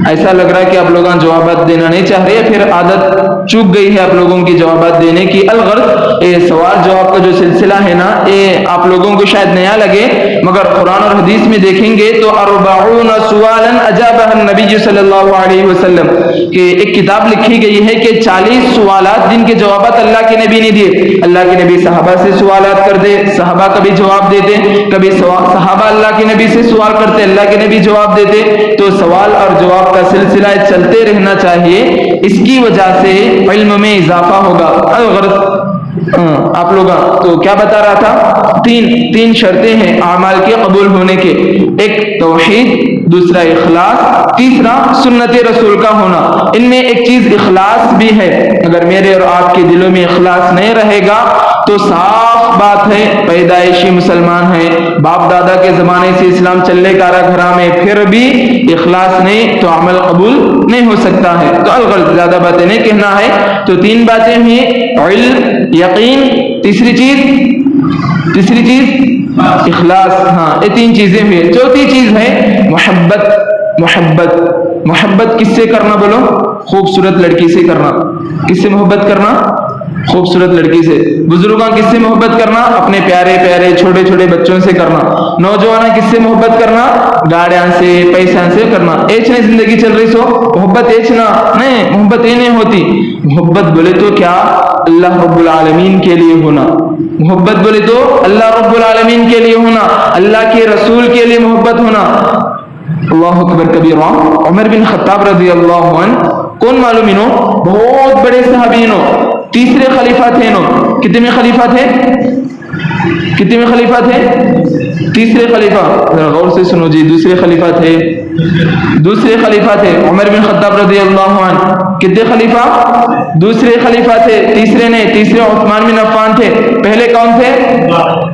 [SPEAKER 1] ایسا لگ رہا ہے کہ آپ لوگوں جوابات دینا نہیں چاہ رہے, پھر عادت چوک گئی ہے آپ لوگوں کی جوابات دینے کی. الغرض یہ سوال جواب کا جو سلسلہ ہے نا, یہ آپ لوگوں کو شاید نیا لگے, مگر قرآن اور حدیث میں دیکھیں گے تو 40 سوالا اجابها النبی صلی اللہ علیہ وسلم, کہ ایک کتاب لکھی گئی ہے کہ 40 سوالات جن کے جوابات اللہ کے نبی نے دیے. اللہ کے نبی صحابہ سے سوالات کرتے, صحابہ کبھی جواب دیتے, کبھی صحابہ اللہ کے نبی سے سوال کرتے, اللہ کے نبی جواب دیتے. تو سوال اور جواب کا سلسلہ چلتے رہنا چاہیے, اس کی وجہ سے علم میں اضافہ ہوگا. الغرض آپ لوگ تو کیا بتا رہا تھا, 3 شرطیں ہیں اعمال کے قبول ہونے کے, ایک توحید, دوسرا اخلاص, تیسرا سنت رسول کا ہونا. ان میں ایک چیز اخلاص بھی ہے. اگر میرے اور آپ کے دلوں میں اخلاص نہیں رہے گا تو صاف بات ہے پیدائشی مسلمان ہیں, باپ دادا کے زمانے سے اسلام چلنے کا گھرا میں, پھر بھی اخلاص نہیں تو عمل قبول نہیں ہو سکتا ہے. تو الغرض زیادہ باتیں نہیں کہنا ہے. تو 3 باتیں ہیں, علم, یقین, تیسری چیز اخلاص. ہاں یہ 3 چیزیں ہوئی. 4تھی چیز ہے محبت کس سے کرنا بولو؟ خوبصورت لڑکی سے کرنا. کس سے محبت کرنا؟ خوبصورت لڑکی سے. بزرگاں کس سے محبت کرنا؟ اپنے پیارے پیارے چھوٹے چھوٹے بچوں سے کرنا. نوجوان کس سے محبت کرنا؟ گاڑیاں سے, پیسوں سے کرنا. ایچ نہیں زندگی چل رہی سو محبت ایچ نہ نہیں, محبت یہ نہیں ہوتی. محبت بولے تو کیا اللہ رب العالمین کے لیے ہونا, محبت بولے تو اللہ رب العالمین کے لیے ہونا, اللہ کے رسول کے لیے محبت ہونا. اللہ اکبر کبیرہ. عمر بن خطاب رضی اللہ عنہ کون معلوم انہوں؟ بہت بڑے صحابی انہوں, تیسرے خلیفہ تھے. انہوں کتنے خلیفہ تھے؟ تیسرے خلیفہ. غور سے سنو جی, دوسرے خلیفہ تھے عمر بن خطاب رضی اللہ عنہ. کتنے خلیفہ؟ دوسرے خلیفہ تھے, تیسرے نہیں. تیسرے عثمان بن عفان تھے, پہلے کون تھے؟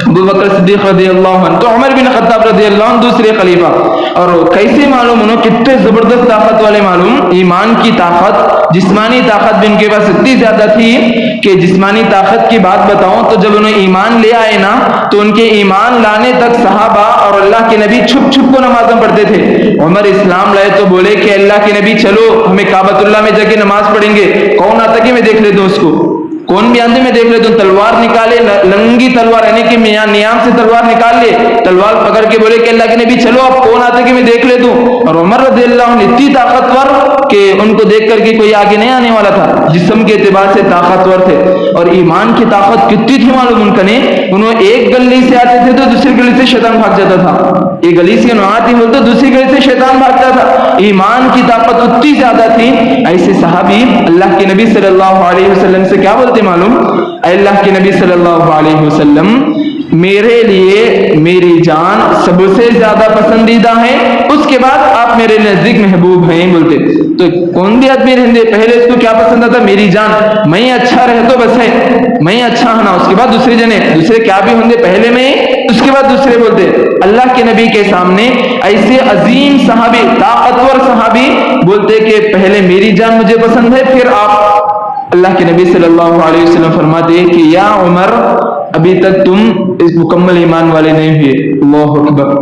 [SPEAKER 1] ابو بکر صدیق رضی اللہ عنہ. تو عمر بن خطاب رضی اللہ عنہ دوسرے خلیفہ. اور کیسے معلوم انہوں کتنے زبردست طاقت والے معلوم, ایمان کی طاقت, جسمانی طاقت بھی ان کے پاس اتنی زیادہ تھی کہ جسمانی طاقت کی بات بتاؤں تو جب انہیں ایمان لے آئے نا تو ان کے ایمان لانے تک صحابہ اور اللہ کے نبی چھپ چھپ کو نمازیں پڑھتے تھے. عمر اسلام لائے تو بولے کہ اللہ کے نبی چلو ہمیں کعبۃ اللہ میں جا کے نماز پڑھیں گے. کون آتا کہ میں دیکھ لیتا ہوں اس کو, کون بھی آندے میں دیکھ لیتا ہوں. تلوار نکالے, لنگی تلوار یعنی کہ نیام سے تلوار نکال لے, تلوار پکڑ کے بولے کہ اللہ کے نبی چلو اب کون آتا کہ میں دیکھ لیتا ہوں. اور عمر رضی اللہ عنہ اتنی طاقتور کہ ان کو دیکھ کر کے کوئی آگے نہیں آنے والا تھا, جسم کے اعتبار سے طاقتور تھے. اور ایمان کی طاقت کتنی تھی معلوم ان کا نے, انہوں ایک گلی سے آتے تھے تو دوسری گلی سے شیطان بھاگ جاتا تھا. ایک گلی سے انہوں آتے ہوتے دوسری گلی سے شیطان بھاگتا تھا. ایمان کی طاقت اتنی زیادہ تھی. ایسے صحابی اللہ کے نبی صلی اللہ علیہ وسلم سے کیا بولتے معلوم؟ اے اللہ کے نبی صلی اللہ علیہ وسلم, میرے لیے میری جان سب سے زیادہ پسندیدہ ہے, اس کے بعد آپ میرے نزدیک محبوب ہیں بولتے. تو کون بھی آدمی رہندے پہلے اس کو کیا پسند آتا؟ میری جان, میں اچھا رہ تو بس ہے, میں اچھا ہونا, اس کے بعد دوسرے جنے, دوسرے کیا بھی ہوندے پہلے میں اس کے بعد دوسرے بولتے. اللہ کے نبی کے سامنے ایسے عظیم صحابی, طاقتور صحابی بولتے کہ پہلے میری جان مجھے پسند ہے, پھر آپ. اللہ کے نبی صلی اللہ علیہ وسلم فرماتے کہ یا عمر ابھی تک تم اس مکمل ایمان والے نہیں ہوئے. اللہ اکبر.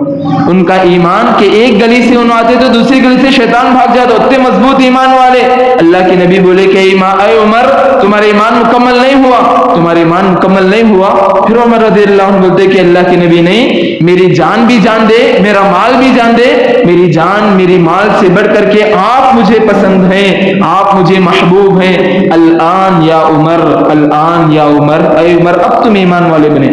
[SPEAKER 1] ان کا ایمان کہ ایک گلی سے انہوں آتے تو دوسری گلی سے شیطان بھاگ جاتا, اتنے مضبوط ایمان والے. اللہ کے نبی بولے کہ اے عمر تمہارا ایمان مکمل نہیں ہوا, تمہارا ایمان مکمل نہیں ہوا. پھر عمر رضی اللہ عنہ بولتے کہ اللہ کے نبی نہیں, میری جان بھی جان دے, میرا مال بھی جان دے, میری جان میری مال سے بڑھ کر کے آپ مجھے پسند ہیں, آپ مجھے محبوب ہیں. الان یا عمر, الان یا عمر, اے عمر اب تم ایمان والے بنے,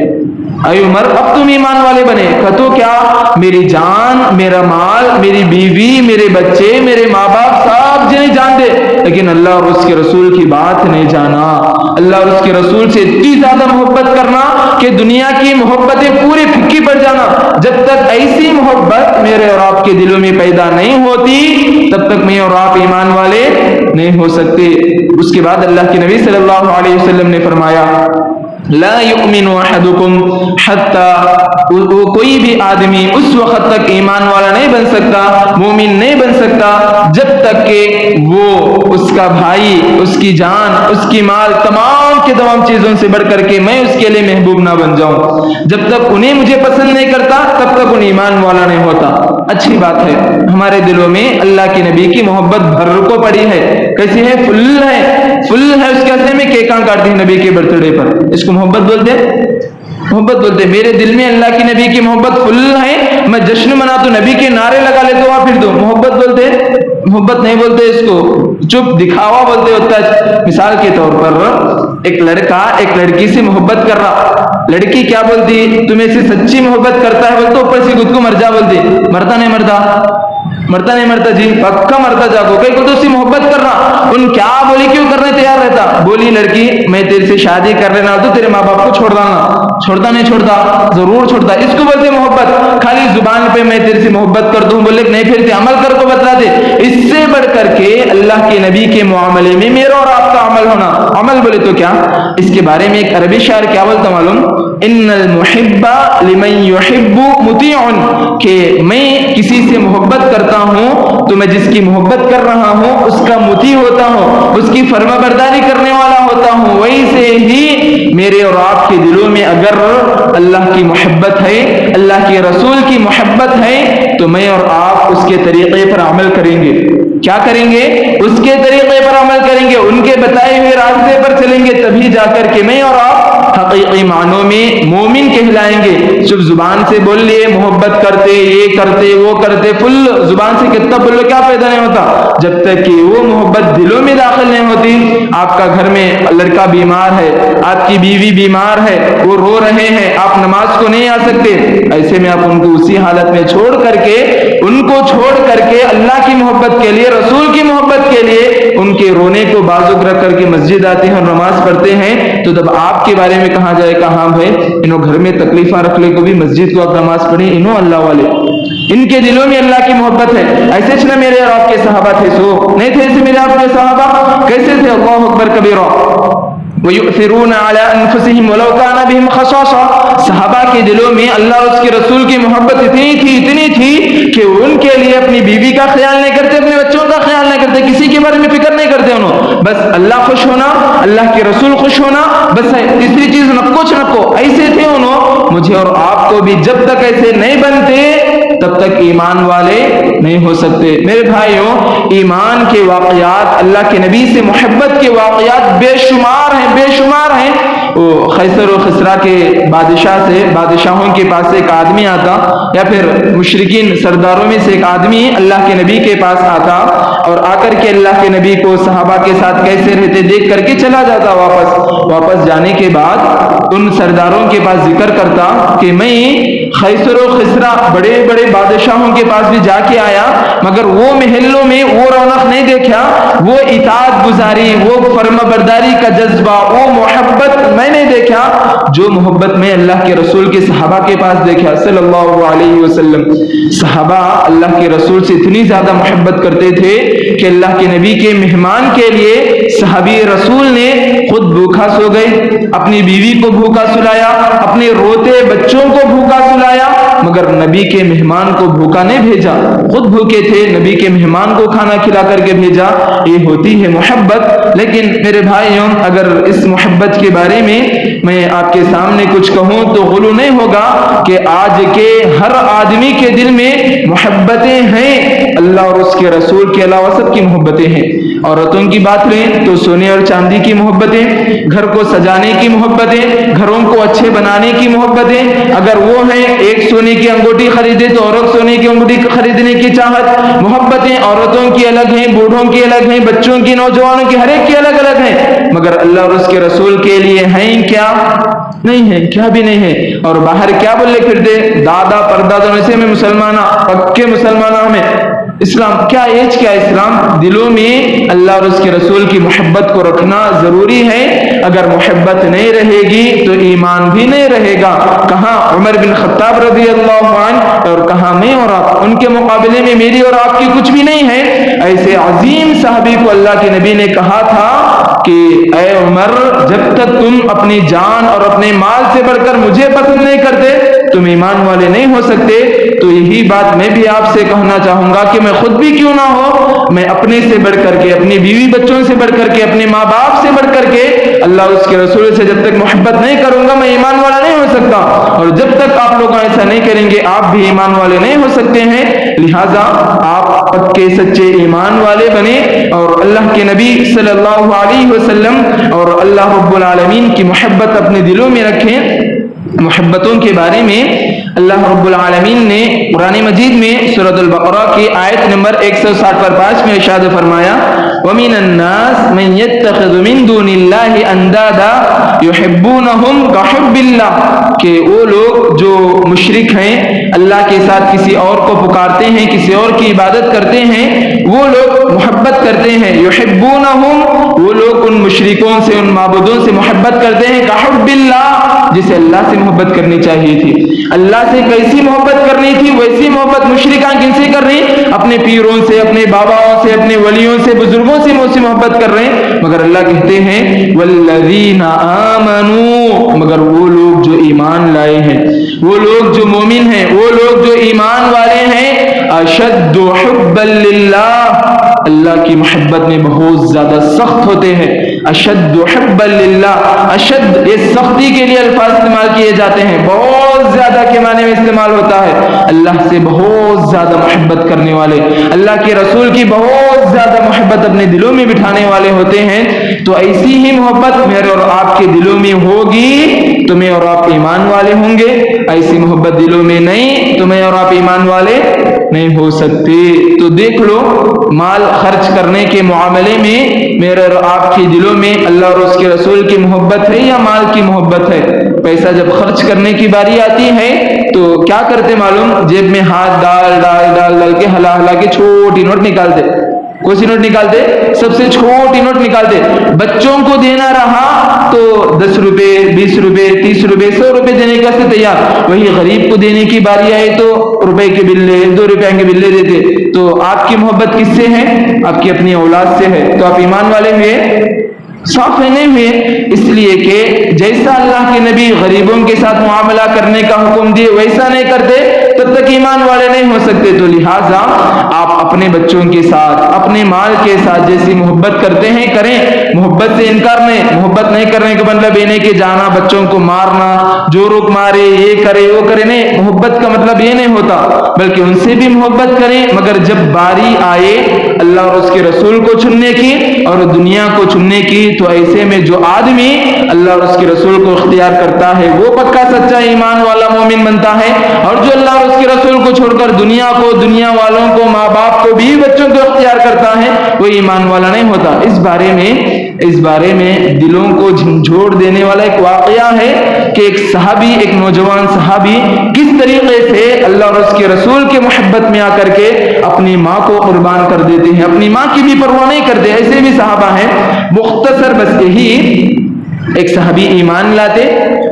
[SPEAKER 1] اے عمر اب تم ایمان والے بنے. کہتو کیا, میری جان, میرا مال, میری بیوی, میرے بچے, میرے ماں باپ سب جنہیں جان دے, لیکن اللہ اور اس کے رسول کی بات نہیں جانا. اللہ اور اس کے رسول سے اتنی زیادہ محبت کرنا کہ دنیا کی محبتیں پوری پھکی پڑ جانا. جب تک ایسی محبت میرے اور آپ کے دلوں میں پیدا نہیں ہوتی تب تک میں اور آپ ایمان والے نہیں ہو سکتے. اس کے بعد اللہ کے نبی صلی اللہ علیہ وسلم نے فرمایا لا یؤمن احدکم حتی, کوئی بھی آدمی اس وقت تک ایمان والا نہیں بن سکتا, مومن نہیں بن سکتا جب تک کہ وہ اس کا بھائی, اس کی جان, اس کی مال, تمام کے تمام چیزوں سے بڑھ کر کے میں اس کے لیے محبوب نہ بن جاؤں. جب تک انہیں مجھے پسند نہیں کرتا تب تک ان ایمان والا نہیں ہوتا. اچھی بات ہے ہمارے دلوں میں اللہ کے نبی کی محبت بھر کو پڑی ہے. کیسی ہے؟ فل ہے, فل ہے. اس کے اصل میں کیکاں کاٹتے ہیں نبی کے برتھ ڈے پر, اس کو محبت بولتے, محبت بولتے. میرے دل میں اللہ کی نبی کی محبت فل ہے, میں جشن مناتا ہوں, نبی کے نعرے لگا لیتا ہوں, پھر دو محبت بولتے. محبت نہیں بولتے اس کو, چپ دکھاوا بولتے ہوتا ہے. مثال کے طور پر ایک لڑکا ایک لڑکی سے محبت کر رہا, لڑکی کیا بولتی, تمہیں سے سچی محبت کرتا ہے بولتے, اوپر سے خود کو مر جا بولتی. مرتا نہیں مرتا, مرتا نہیں مرتا, جی پکا مرتا جاگو. کئی کو تو اس سے محبت کر رہا, ان کیا بولی کیوں کرنے تیار رہتا, بولی لڑکی میں تیرے سے شادی کر لینا تو تیرے ماں باپ کو چھوڑ ڈالنا. چھوڑتا نہیں چھوڑتا, ضرور چھوڑتا. اس کو بولتے محبت. خالی زبان پہ میں تیرے سے محبت کرتا ہوں بولے نہیں, پھر عمل کر کو بتلا دے. اس سے بڑھ کر کے اللہ کے نبی کے معاملے میں میرا اور آپ کا عمل ہونا. عمل بولے تو کیا, اس کے بارے میں ایک عربی شاعر کیا بولتا معلوم, ان المحب لمن يحب مطیع, کہ میں کسی سے محبت کرتا ہوں تو میں جس کی محبت کر رہا ہوں اس کا مطیع ہوتا ہوں, اس کی فرما برداری کرنے والا ہوتا ہوں. ویسے ہی میرے اور آپ کے دلوں میں اگر اللہ کی محبت ہے, اللہ کے رسول کی محبت ہے, تو میں اور آپ اس کے طریقے پر عمل کریں گے. کیا کریں گے؟ اس کے طریقے پر عمل کریں گے, ان کے بتائے ہوئے راستے پر چلیں گے, تبھی جا کر کے میں اور آپ حقیقی معنوں میں مومن کہلائیں گے. صرف زبان سے بول لیے محبت کرتے, یہ کرتے, وہ کرتے, فل زبان سے کتنا بول لو کیا پیدا نہیں ہوتا جب تک کہ وہ محبت دلوں میں داخل نہیں ہوتی. آپ کا گھر میں لڑکا بیمار ہے, آپ کی بیوی بیمار ہے, وہ رو رہے ہیں, آپ نماز کو نہیں آ سکتے, ایسے میں آپ ان کو اسی حالت میں چھوڑ کر کے, ان کو چھوڑ کر کے اللہ کی محبت کے لیے, رسول کی محبت کے لیے ان کے رونے کو بازوق رکھ کر کے مسجد آتے ہیں اور نماز پڑھتے ہیں, تو جب آپ کے بارے میں کہا جائے کہ ہاں بھائی انہوں گھر میں تکلیفاں رکھ لے کو بھی مسجد کو آپ نماز پڑھیں, انہوں اللہ والے, ان کے دلوں میں اللہ کی محبت ہے. ایسے چھ نہ میرے اور آپ کے صحابہ تھے, سو نہیں تھے ایسے میرے آپ کے صحابہ کیسے تھے؟ اللہ اکبر کبیرہ. وَيُؤْثِرُونَ عَلَىٰ أَنفُسِهِمْ وَلَوْ كَانَ بِهِمْ خَصَاصَةٌ, صحابہ کے دلوں میں اللہ اور اس کے رسول کی محبت اتنی تھی کہ ان کے لیے اپنی بیوی کا خیال نہیں کرتے, اپنے بچوں کا خیال نہیں کرتے, کسی کے بارے میں فکر نہیں کرتے انہوں, بس اللہ خوش ہونا, اللہ کے رسول خوش ہونا, بس تیسری چیز نکو چنکو. ایسے تھے انہوں. مجھے اور آپ کو بھی جب تک ایسے نہیں بنتے تب تک ایمان والے نہیں ہو سکتے. میرے بھائیوں, ایمان کے واقعات, اللہ کے نبی سے محبت کے واقعات بے شمار ہیں, بے شمار ہیں. وہ خیسر و خسرا کے بادشاہوں کے پاس ایک آدمی آتا, یا پھر مشرکین سرداروں میں سے ایک آدمی اللہ کے نبی کے پاس آتا, اور آ کر کے اللہ کے نبی کو صحابہ کے ساتھ کیسے رہتے دیکھ کر کے چلا جاتا. واپس جانے کے بعد ان سرداروں کے پاس ذکر کرتا کہ میں خیسر و خسرا بڑے بڑے بادشاہوں کے پاس بھی جا کے آیا, مگر وہ محلوں میں وہ رونق نہیں دیکھا, وہ اطاعت گزاری, وہ فرما برداری کا جذبہ, وہ محبت میں نہیں دیکھا جو محبت میں اللہ کے رسول کے صحابہ کے پاس دیکھا صلی اللہ علیہ وسلم. صحابہ اللہ کے رسول سے اتنی زیادہ محبت کرتے تھے کہ اللہ کے نبی کے مہمان کے لیے صحابی رسول نے خود بھوکا سو گئے, اپنی بیوی کو بھوکا سلایا, اپنے روتے بچوں کو بھوکا سلایا, مگر نبی کے مہمان کو بھوکا نہیں بھیجا، خود بھوکے تھے، نبی کے مہمان کو کھانا کھلا کر کے بھیجا۔ یہ ہوتی ہے محبت۔ لیکن میرے بھائیوں، اگر اس محبت کے بارے میں آپ کے سامنے کچھ کہوں تو غلو نہیں ہوگا کہ آج کے ہر آدمی کے دل میں محبتیں ہیں، اللہ اور اس کے رسول کے علاوہ سب کی محبتیں ہیں۔ عورتوں کی بات کریں تو سونے اور چاندی کی محبتیں، گھر کو سجانے کی محبتیں، گھروں کو اچھے بنانے کی محبتیں، اگر وہ ہیں ایک سونے کی انگوٹھی خریدے تو اور ایک سونے کی انگوٹھی خریدنے کی چاہت۔ محبتیں عورتوں کی الگ ہیں، بوڑھوں کی الگ ہیں، بچوں کی، نوجوانوں کی، ہر ایک کی الگ الگ ہیں، مگر اللہ اور اس کے رسول کے لیے ہیں کیا؟ نہیں ہے، کیا بھی نہیں ہے۔ اور باہر کیا بولے پھرتے، دادا پردادا سے میں مسلمان، پکے مسلمان ہمیں اسلام کیا ایج کیا اسلام؟ دلوں میں اللہ اور اس کے رسول کی محبت کو رکھنا ضروری ہے۔ اگر محبت نہیں رہے گی تو ایمان بھی نہیں رہے گا۔ کہاں عمر بن خطاب رضی اللہ عنہ اور کہاں میں اور آپ، ان کے مقابلے میں میری اور آپ کی کچھ بھی نہیں ہے۔ ایسے عظیم صحابی کو اللہ کے نبی نے کہا تھا کہ اے عمر، جب تک تم اپنی جان اور اپنے مال سے بڑھ کر مجھے پسند نہیں کرتے تم ایمان والے نہیں ہو سکتے۔ تو یہی بات میں بھی آپ سے کہنا چاہوں گا کہ میں خود بھی کیوں نہ ہو، میں اپنے سے بڑھ کر کے، اپنی بیوی بچوں سے بڑھ کر کے، اپنے ماں باپ سے بڑھ کر کے اللہ اور اس کے رسول سے جب تک محبت نہیں کروں گا میں ایمان والا نہیں ہو سکتا۔ اور جب تک آپ لوگ ایسا نہیں کریں گے آپ بھی ایمان والے نہیں ہو سکتے ہیں۔ لہٰذا آپ پکے سچے ایمان والے بنے اور اللہ کے نبی صلی اللہ علیہ وسلم اور اللہ رب العالمین کی محبت اپنے دلوں میں رکھیں۔ محبتوں کے بارے میں اللہ رب العالمین نے قرآن مجید میں سورۃ البقرہ کی آیت نمبر 160 پر 5 میں ارشاد فرمایا، وَمِنَ النَّاسِ مَن يَتَّخِذُ مِن دُونِ اللَّهِ أَندَادًا يُحِبُّونَهُمْ كَحُبِّ اللَّهِ، کہ وہ لوگ جو مشرک ہیں، اللہ کے ساتھ کسی اور کو پکارتے ہیں، کسی اور کی عبادت کرتے ہیں، وہ لوگ محبت کرتے ہیں۔ يُحِبُّونَهُمْ، وہ لوگ ان مشرکوں سے، ان معبودوں سے محبت کرتے ہیں، كَحُبِّ اللَّهِ، جسے اللہ سے محبت کرنی چاہیے تھی۔ اللہ سے کیسی محبت کرنی تھی ویسی محبت مشرکان کن سے کر رہی؟ اپنے پیروں سے، اپنے باباؤں سے، اپنے ولیوں سے، بزرگوں سے محبت کر رہے ہیں۔ مگر اللہ کہتے ہیں والذین آمنوا، مگر وہ لوگ جو ایمان لائے ہیں، وہ لوگ جو مومن ہیں، وہ لوگ جو ایمان والے ہیں، اشد حبا للہ، اللہ کی محبت میں بہت زیادہ سخت ہوتے ہیں۔ اشد حبا للہ، اشد یہ سختی کے لیے الفاظ استعمال کیے جاتے ہیں، بہت زیادہ کے معنی میں استعمال ہوتا ہے۔ اللہ سے بہت زیادہ محبت کرنے والے، اللہ کے رسول کی بہت زیادہ محبت اپنے دلوں میں بٹھانے والے ہوتے ہیں۔ تو ایسی ہی محبت میرے اور آپ کے دلوں میں ہوگی تو میں اور آپ ایمان والے ہوں گے، ایسی محبت دلوں میں نہیں تو میں اور آپ ایمان والے نہیں ہو سکتے۔ تو دیکھ لو، مال خرچ کرنے کے معاملے میں میرے اور آپ کے دلوں میں اللہ اور اس کے رسول کی محبت ہے یا مال کی محبت ہے؟ پیسہ جب خرچ کرنے کی باری آتی ہے تو کیا کرتے معلوم؟ جیب میں ہاتھ ڈال کے ہلا کے چھوٹی نوٹ نکالتے۔ کون سی نوٹ نکالتے؟ سب سے چھوٹی نوٹ نکالتے۔ بچوں کو دینا رہا تو 10 روپے، 20 روپے، 30 روپے، 100 روپے دینے کا سے تیار۔ وہی غریب کو دینے کی باری آئی تو روپے کے بلے، 2 روپے کے بلے دیتے۔ تو آپ کی محبت کس سے ہے؟ آپ کی اپنی اولاد سے ہے۔ تو آپ ایمان والے ہوئے؟ صاف ہے نہیں ہوئے۔ اس لیے کہ جیسا اللہ کے نبی غریبوں کے ساتھ معاملہ کرنے کا حکم دیے ویسا نہیں کرتے تب تک ایمان والے نہیں ہو سکتے۔ تو لہٰذا آپ اپنے بچوں کے ساتھ، اپنے مال کے ساتھ جیسی محبت کرتے ہیں کریں، محبت سے انکار نہیں۔ محبت نہیں کرنے کا مطلب یہ نہیں کہ جانا بچوں کو مارنا، جو روک مارے، یہ کرے وہ کرے، نہیں۔ محبت کا مطلب یہ نہیں ہوتا، بلکہ ان سے بھی محبت کریں، مگر جب باری آئے اللہ اور اس کے رسول کو چننے کی اور دنیا کو چننے کی تو ایسے میں جو آدمی اللہ اور اس کے رسول کو اختیار کرتا ہے وہ پکا سچا ایمان والا مومن بنتا ہے، اور جو اللہ اور اس کے رسول کو چھوڑ کر دنیا کو، دنیا والوں کو، ماں باپ کو، بیوی بچوں کو اختیار کرتا ہے وہ ایمان والا نہیں ہوتا۔ اس بارے میں دلوں کو جھنجھوڑ دینے والا ایک واقعہ ہے کہ ایک صحابی، ایک نوجوان صحابی کس طریقے سے اللہ اور اس کے رسول کے محبت میں آ کر کے اپنی ماں کو قربان کر دیتے ہیں، اپنی ماں کی بھی پرواہ نہیں کرتے۔ ایسے بھی صحابہ ہیں۔ مختصر بس یہی، ایک صحابی ایمان لاتے،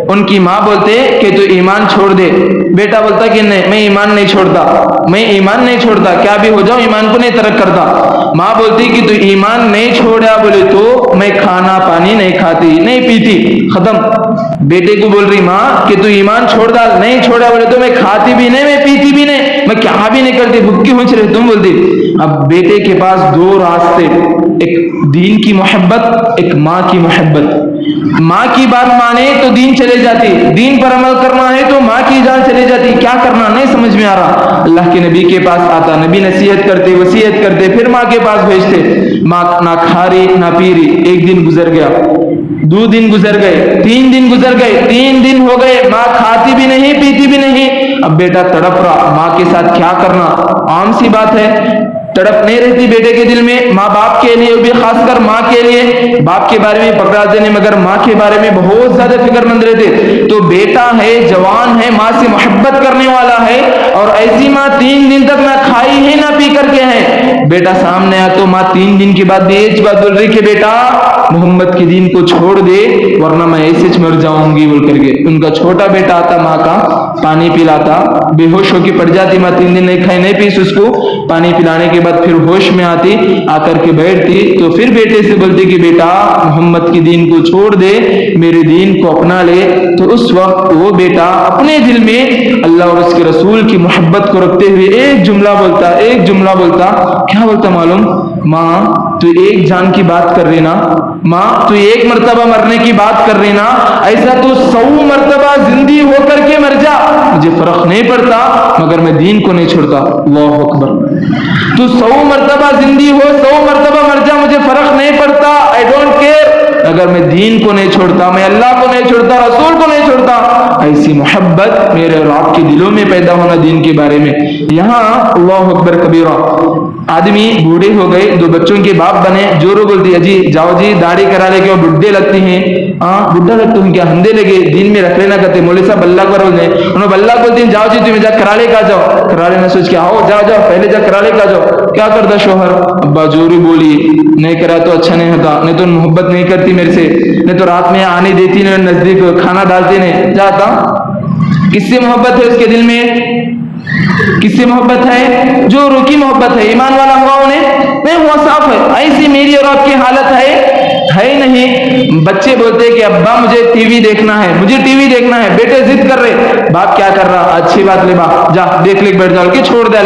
[SPEAKER 1] ان کی ماں بولتے کہ تو ایمان چھوڑ دے، بیٹا بولتا کہ نہیں میں ایمان نہیں چھوڑتا، میں ایمان نہیں چھوڑتا، کیا بھی ہو جاؤ ایمان کو نہیں ترک کرتا۔ ماں بولتی کہ تو ایمان نہیں چھوڑا، بولے تو میں کھانا پانی نہیں کھاتی، نہیں پیتی، ختم۔ بیٹے کو بول رہی ماں کہ تو ایمان چھوڑ ڈال. نہیں چھوڑا. بولے تو میں کھاتی بھی نہیں, میں پیتی بھی نہیں, میں کیا بھی نہیں کرتی, بھوکی ہوچ رہے تم بولتی. اب بیٹے کے پاس دو راستے, ایک دین کی محبت, ایک ماں کی محبت. ماں کی بات مانے تو دین چلے جاتی, دین پر عمل کرنا ہے تو ماں کی جان چلے جاتی. کیا کرنا نہیں سمجھ میں آ رہا. اللہ کے نبی کے پاس آتا, نبی نصیحت کرتے, وصیت کرتے, پھر ماں کے پاس بھیجتے. ماں نہ کھا رہی نہ پی رہی. ایک دن گزر گیا, 2 دن گزر گئے, 3 دن گزر گئے, 3 دن ہو گئے, ماں کھاتی بھی نہیں پیتی بھی نہیں. اب بیٹا تڑپ رہا, ماں کے ساتھ کیا کرنا, عام سی بات ہے, تڑپ نہیں رہتی بیٹے کے دل میں. ماں باپ کے لیے بھی, خاص کر ماں کے لیے, باپ کے بارے میں پکڑا دینے مگر ماں کے بارے میں بہت زیادہ فکر مند رہتے. تو بیٹا ہے, جوان ہے, ماں سے محبت کرنے والا ہے, اور ایسی ماں 3 دن تک نہ کھائی ہے نہ پی کر کے ہے. بیٹا سامنے آیا تو ماں 3 دن کے بعد ایک بات بول رہی کہ بیٹا محمد کے دین کو چھوڑ دے ورنہ میں ایسے مر جاؤں گی بول کر کے. ان کا چھوٹا بیٹا آتا, ماں کا پانی پلاتا, بے ہوش ہو کے پڑ جاتی ماں, 3 دن نہیں کھائی نہیں پیس, اس کو پانی پلانے کے بعد پھر ہوش میں آتی, آ کر کے بیٹھتی تو پھر بیٹے سے بولتی کہ بیٹا محمد کے دین کو چھوڑ دے, میرے دین کو اپنا لے. تو اس وقت وہ بیٹا اپنے دل میں اللہ اور اس کے رسول کی محبت کو رکھتے ہوئے ایک جملہ بولتا, ایک جملہ بولتا. کیا بولتا معلوم؟ ماں تو ایک جان کی بات کر رہی نا, ماں تو ایک مرتبہ مرنے کی بات کر رہی نا, ایسا تو 100 مرتبہ زندگی ہو کر کے مر جا, مجھے فرق نہیں پڑتا مگر میں دین کو نہیں چھوڑتا. اللہ اکبر. تو 100 مرتبہ زندگی ہو, 100 مرتبہ مر جا, مجھے فرق نہیں پڑتا, آئی ڈونٹ کیئر, اگر میں دین کو نہیں چھوڑتا, میں اللہ کو نہیں چھوڑتا, رسول کو نہیں چھوڑتا. ایسی محبت میرے اور آپ کے دلوں میں پیدا ہونا دین کے بارے میں. یہاں اللہ اکبر کبیرہ, آدمی بوڑھے ہو گئے, 2 بچوں کے باپ بنے, جورو بولتی جی جاؤ جی داڑھی کرا لے کے, بڈھے لگتی ہیں. ہاں بڈھا لگتے ہیں کیا, ہندے لگے, دین میں رکھ لینا کرتے. مولوی صاحب اللہ پر بولتے ہیں, انہوں بلّہ بولتے ہیں جاؤ جی تمہیں جا کرا لے کا جاؤ. کرا لینا سوچ کے آؤ, جاؤ جاؤ پہلے جا کرا لے کا جاؤ. کیا کرتا شوہر, ابا جوری بولی, نہیں کرا تو اچھا نہیں ہوتا, نہیں تو محبت نہیں کرتی میرے سے, نہیں تو رات میں آنے دیتی نہیں, نزدیک کھانا ڈالتے نہیں. جاتا کس سے محبت ہے اس کے دل میں, کس سے محبت ہے؟ جو روکی محبت ہے. ایمان والا ہوا انہیں نہیں ہوا, صاف ہے. ایسی میری اور آپ کی حالت ہے ہی نہیں. بچے بولتے کہ ابا مجھے ٹی وی دیکھنا ہے, مجھے ٹی وی دیکھنا ہے. بیٹے ضد کر رہے, باپ کیا کر رہا, اچھی بات لے باپ جا دیکھ لے, بیٹھ جاؤ کہ چھوڑ دے.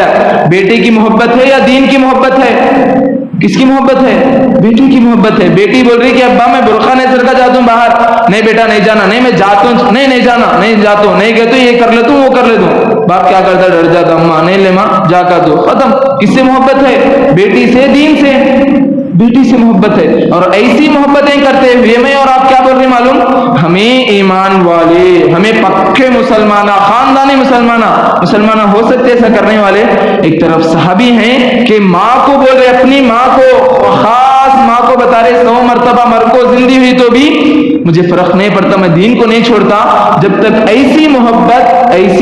[SPEAKER 1] بیٹے کی محبت ہے یا دین کی محبت ہے؟ کس کی محبت ہے؟ بیٹی کی محبت ہے. بیٹی بول رہی کہ ابا میں برقع نہیں سر کا جاتا ہوں باہر. نہیں بیٹا نہیں جانا, نہیں میں جاتا ہوں, نہیں جانا, نہیں جاتا ہوں, نہیں کہتا یہ کر لیتا ہوں وہ کر لیتا ہوں. باپ کیا کرتا, ڈر جاتا, ماں نہیں لے ماں جا کر دو, ختم. کس سے محبت ہے؟ بیٹی سے, دین سے, بیٹی سے محبت ہے. اور ایسی محبتیں کرتے ہوئے میں اور آپ کیا بول رہے معلوم, ہمیں ایمان والے, ہمیں پکے مسلمانہ, خاندانی مسلمانہ ہو سکتے ایسا کرنے والے. ایک طرف صحابی ہیں کہ ماں کو بول رہے, اپنی ماں کو, خاص ماں کو بتا رہے 100 مرتبہ مر کو زندگی ہوئی تو بھی مجھے فرق نہیں پڑتا, میں دین کو نہیں چھوڑتا. جب تک ایسی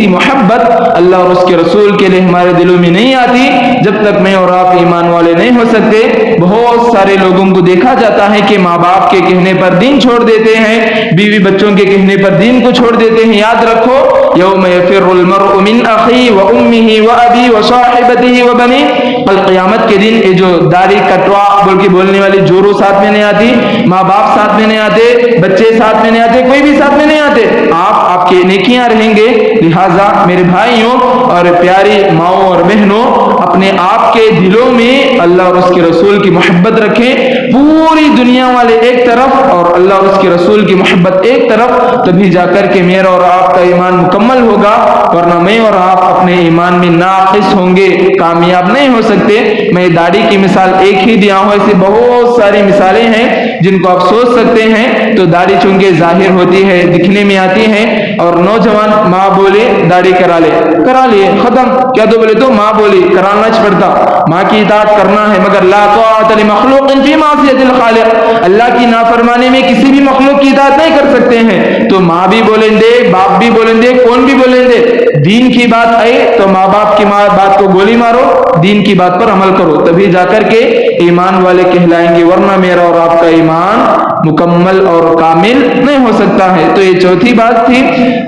[SPEAKER 1] محبت اللہ اور اس کے رسول کے لیے ہمارے دلوں میں نہیں آتی, جب تک میں اور آپ ایمان والے نہیں ہو سکتے. بہت سارے لوگوں کو دیکھا جاتا ہے کہ ماں باپ کے کہنے پر دین چھوڑ دیتے ہیں, بیوی بچوں کے کہنے پر دین کو چھوڑ دیتے ہیں. یاد رکھو, یوم یفر المرء من اخیہ وامہ وابی وصاحبتہ وبنیہ, کل قیامت کے دن یہ جو داڑھی کٹوا بول کے بولنے والی جورو ساتھ میں نہیں آتی, ماں باپ ساتھ میں نہیں آتے, بچے ساتھ میں نہیں آتے, کوئی بھی ساتھ میں نہیں آتے. آپ کے نیکیاں رہیں گے. لہٰذا میرے بھائیوں اور پیاری ماؤں اور بہنوں, اپنے آپ کے دلوں میں اللہ اور اس کے رسول کی محبت رکھیں. پوری دنیا والے ایک طرف اور اللہ اور اس کے رسول کی محبت ایک طرف, تبھی جا کر کے میرا اور آپ کا ایمان مکمل ہوگا, ورنہ میں اور آپ اپنے ایمان میں ناقص ہوں گے, کامیاب نہیں ہو سکتے. میں داڑھی کی مثال ایک ہی دیا ہوں, ایسی بہت ساری مثالیں ہیں جن کو آپ سوچ سکتے ہیں. تو داڑھی چونکہ ظاہر ہوتی ہے, دکھنے میں آتی ہے, اور نوجوان ماں بولے داڑھی کرا لیے, ختم. کیا تو بولے تو ماں بولی, کرانا پڑتا. ماں کی اطاعت کرنا ہے, مگر لا طاعت لمخلوق فی معصیۃ الخالق, اللہ کی نافرمانی میں کسی بھی مخلوق کی اطاعت نہیں کر سکتے ہیں. تو ماں بھی بولیں گے, باپ بھی بولیں گے, کون بھی بولیں گے. دین کی بات آئے تو ماں باپ کی بات کو گولی مارو, دین کی بات پر عمل کرو, تبھی جا کر کے ایمان والے کہلائیں گے, ورنہ میرا اور آپ کا ایمان مکمل اور کامل نہیں ہو سکتا ہے. تو یہ چوتھی بات تھی.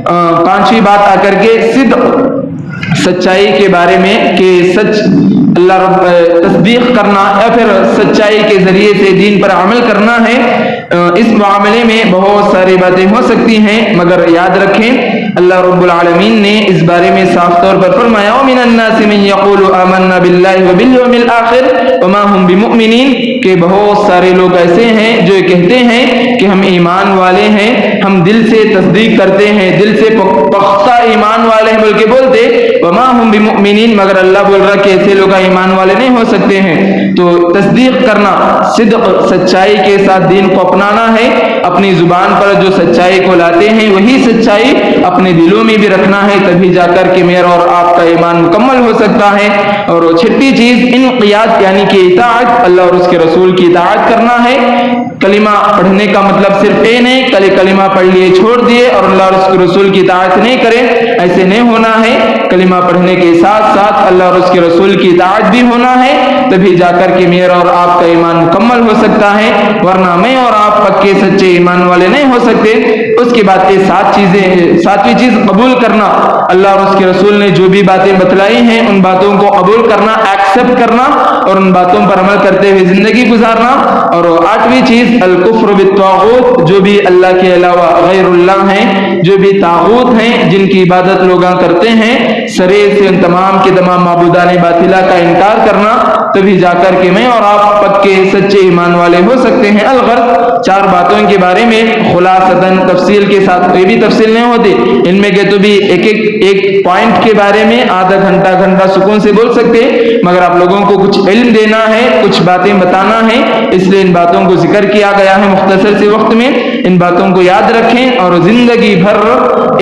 [SPEAKER 1] 5ویں بات آ کر کے سچائی کے بارے میں کہ سچ اللہ رب تصدیق کرنا یا پھر سچائی کے ذریعے سے دین پر عمل کرنا ہے، اس معاملے میں بہت ساری باتیں ہو سکتی ہیں، مگر یاد رکھیں اللہ رب العالمین نے اس بارے میں صاف طور پر فرمایا وَمِنَ النَّاسِ مَن يَقُولُ آمَنَّا بِاللَّهِ وَبِالْيَوْمِ الْآخِرِ وَمَا هُمْ بِمُؤْمِنِينَ کہ بہت سارے لوگ ایسے ہیں جو کہتے ہیں کہ ہم ایمان والے ہیں، ہم دل سے تصدیق کرتے ہیں، دل سے پختہ ایمان والے ہیں بول کے بولتے، وَمَا هُمْ بِمُؤْمِنِينَ مگر اللہ بول رہا کہ ایسے لوگ ایمان والے نہیں ہو سکتے ہیں۔ تو تصدیق کرنا، صدق سچائی کے ساتھ دین کو اپنانا ہے، اپنی زبان پر جو سچائی کو لاتے ہیں وہی سچائی اپنے دلوں میں بھی رکھنا ہے، تبھی جا کر کے میرا اور آپ کا ایمان مکمل ہو سکتا ہے۔ اور چھٹی چیز انقیاد یعنی کہ اطاعت، اللہ اور اس کے رسول کی اطاعت کرنا ہے۔ کلمہ پڑھنے کا مطلب صرف یہ نہیں کلمہ پڑھ لیے چھوڑ دیے اور اللہ اور اس کے رسول کی اطاعت نہیں کرے، ایسے نہیں ہونا ہے۔ کلمہ پڑھنے کے ساتھ ساتھ اللہ اور اس کے رسول کی اطاعت بھی ہونا ہے، تبھی جا کر کے میرا اور آپ کا ایمان مکمل ہو سکتا ہے، ورنہ میں اور آپ پکے سچے ایمان والے نہیں ہو سکتے۔ اس کے بعد یہ ساتویں چیز قبول کرنا، اللہ اور اس کے رسول نے جو بھی باتیں بتلائی ہیں ان باتوں کو قبول کرنا، ایکسپٹ کرنا اور ان باتوں پر عمل کرتے ہوئے زندگی گزارنا۔ اور آٹھویں چیز الکفر بالطاغوت، جو بھی اللہ کے علاوہ غیر اللہ ہیں، جو بھی طاغوت ہیں جن کی عبادت لوگ کرتے ہیں، سرے سے ان تمام کے تمام معبودان باطلہ کا انکار کرنا، تبھی جا کر کے میں اور آپ پکے سچے ایمان والے ہو سکتے ہیں۔ الغرض چار باتوں کے بارے میں خلاصتاً تفصیل کے ساتھ کوئی بھی تفصیل نہیں ہوتی، ان میں کہ تو بھی ایک پوائنٹ کے بارے میں آدھا گھنٹہ سکون سے بول سکتے، مگر آپ لوگوں کو کچھ علم دینا ہے، کچھ باتیں بتانا ہے، اس لیے ان باتوں کو ذکر کیا گیا ہے مختصر سے وقت میں۔ ان باتوں کو یاد رکھیں اور زندگی بھر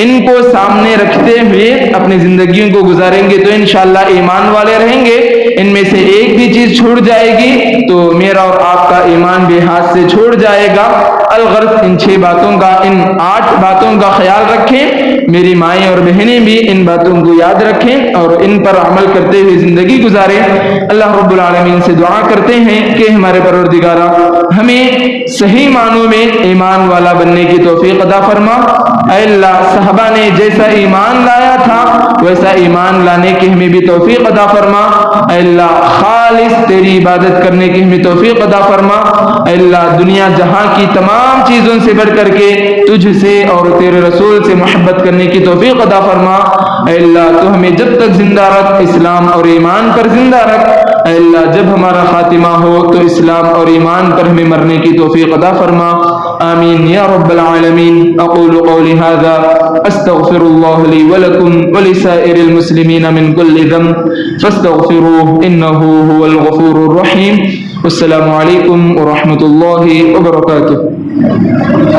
[SPEAKER 1] ان کو سامنے رکھتے ہوئے اپنی زندگیوں کو گزاریں گے تو انشاءاللہ ایمان والے رہیں گے۔ ان میں سے ایک بھی چیز چھوٹ جائے گی تو میرا اور آپ کا ایمان بھی ہاتھ سے چھوٹ جائے گا۔ الغرض ان 6 باتوں کا، ان 8 باتوں کا خیال رکھیں، میری مائیں اور بہنیں بھی ان باتوں کو یاد رکھیں اور ان پر عمل کرتے ہوئے زندگی گزاریں۔ اللہ رب العالمین سے دعا کرتے ہیں کہ ہمارے پروردگارہ ہمیں صحیح معنوں میں ایمان والا بننے کی توفیق عطا فرما۔ اے اللہ صحابہ نے جیسا ایمان لایا تھا ویسا ایمان لانے کی ہمیں بھی توفیق عطا فرما۔ اے اللہ خالص تیری عبادت کرنے کی ہمیں توفیق عطا فرما۔ اے اللہ دنیا جہاں کی تمام چیزوں سے بڑھ کر کے تجھ سے اور تیرے رسول سے محبت کرنے کی توفیق عطا فرما۔ اے اللہ تو ہمیں جب تک زندہ رکھ، اسلام اور ایمان پر زندہ رکھ۔ اے اللہ جب ہمارا خاتمہ ہو تو اسلام اور ایمان پر ہمیں مرنے کی توفیق عطا فرما۔ آمین یا رب العالمین۔ اقول قولی ھذا استغفر اللہ لی ولکم ولسائر المسلمین من کل ذنب فاستغفروه انه هو الغفور الرحیم۔ السلام علیکم ورحمۃ اللہ وبرکاتہ۔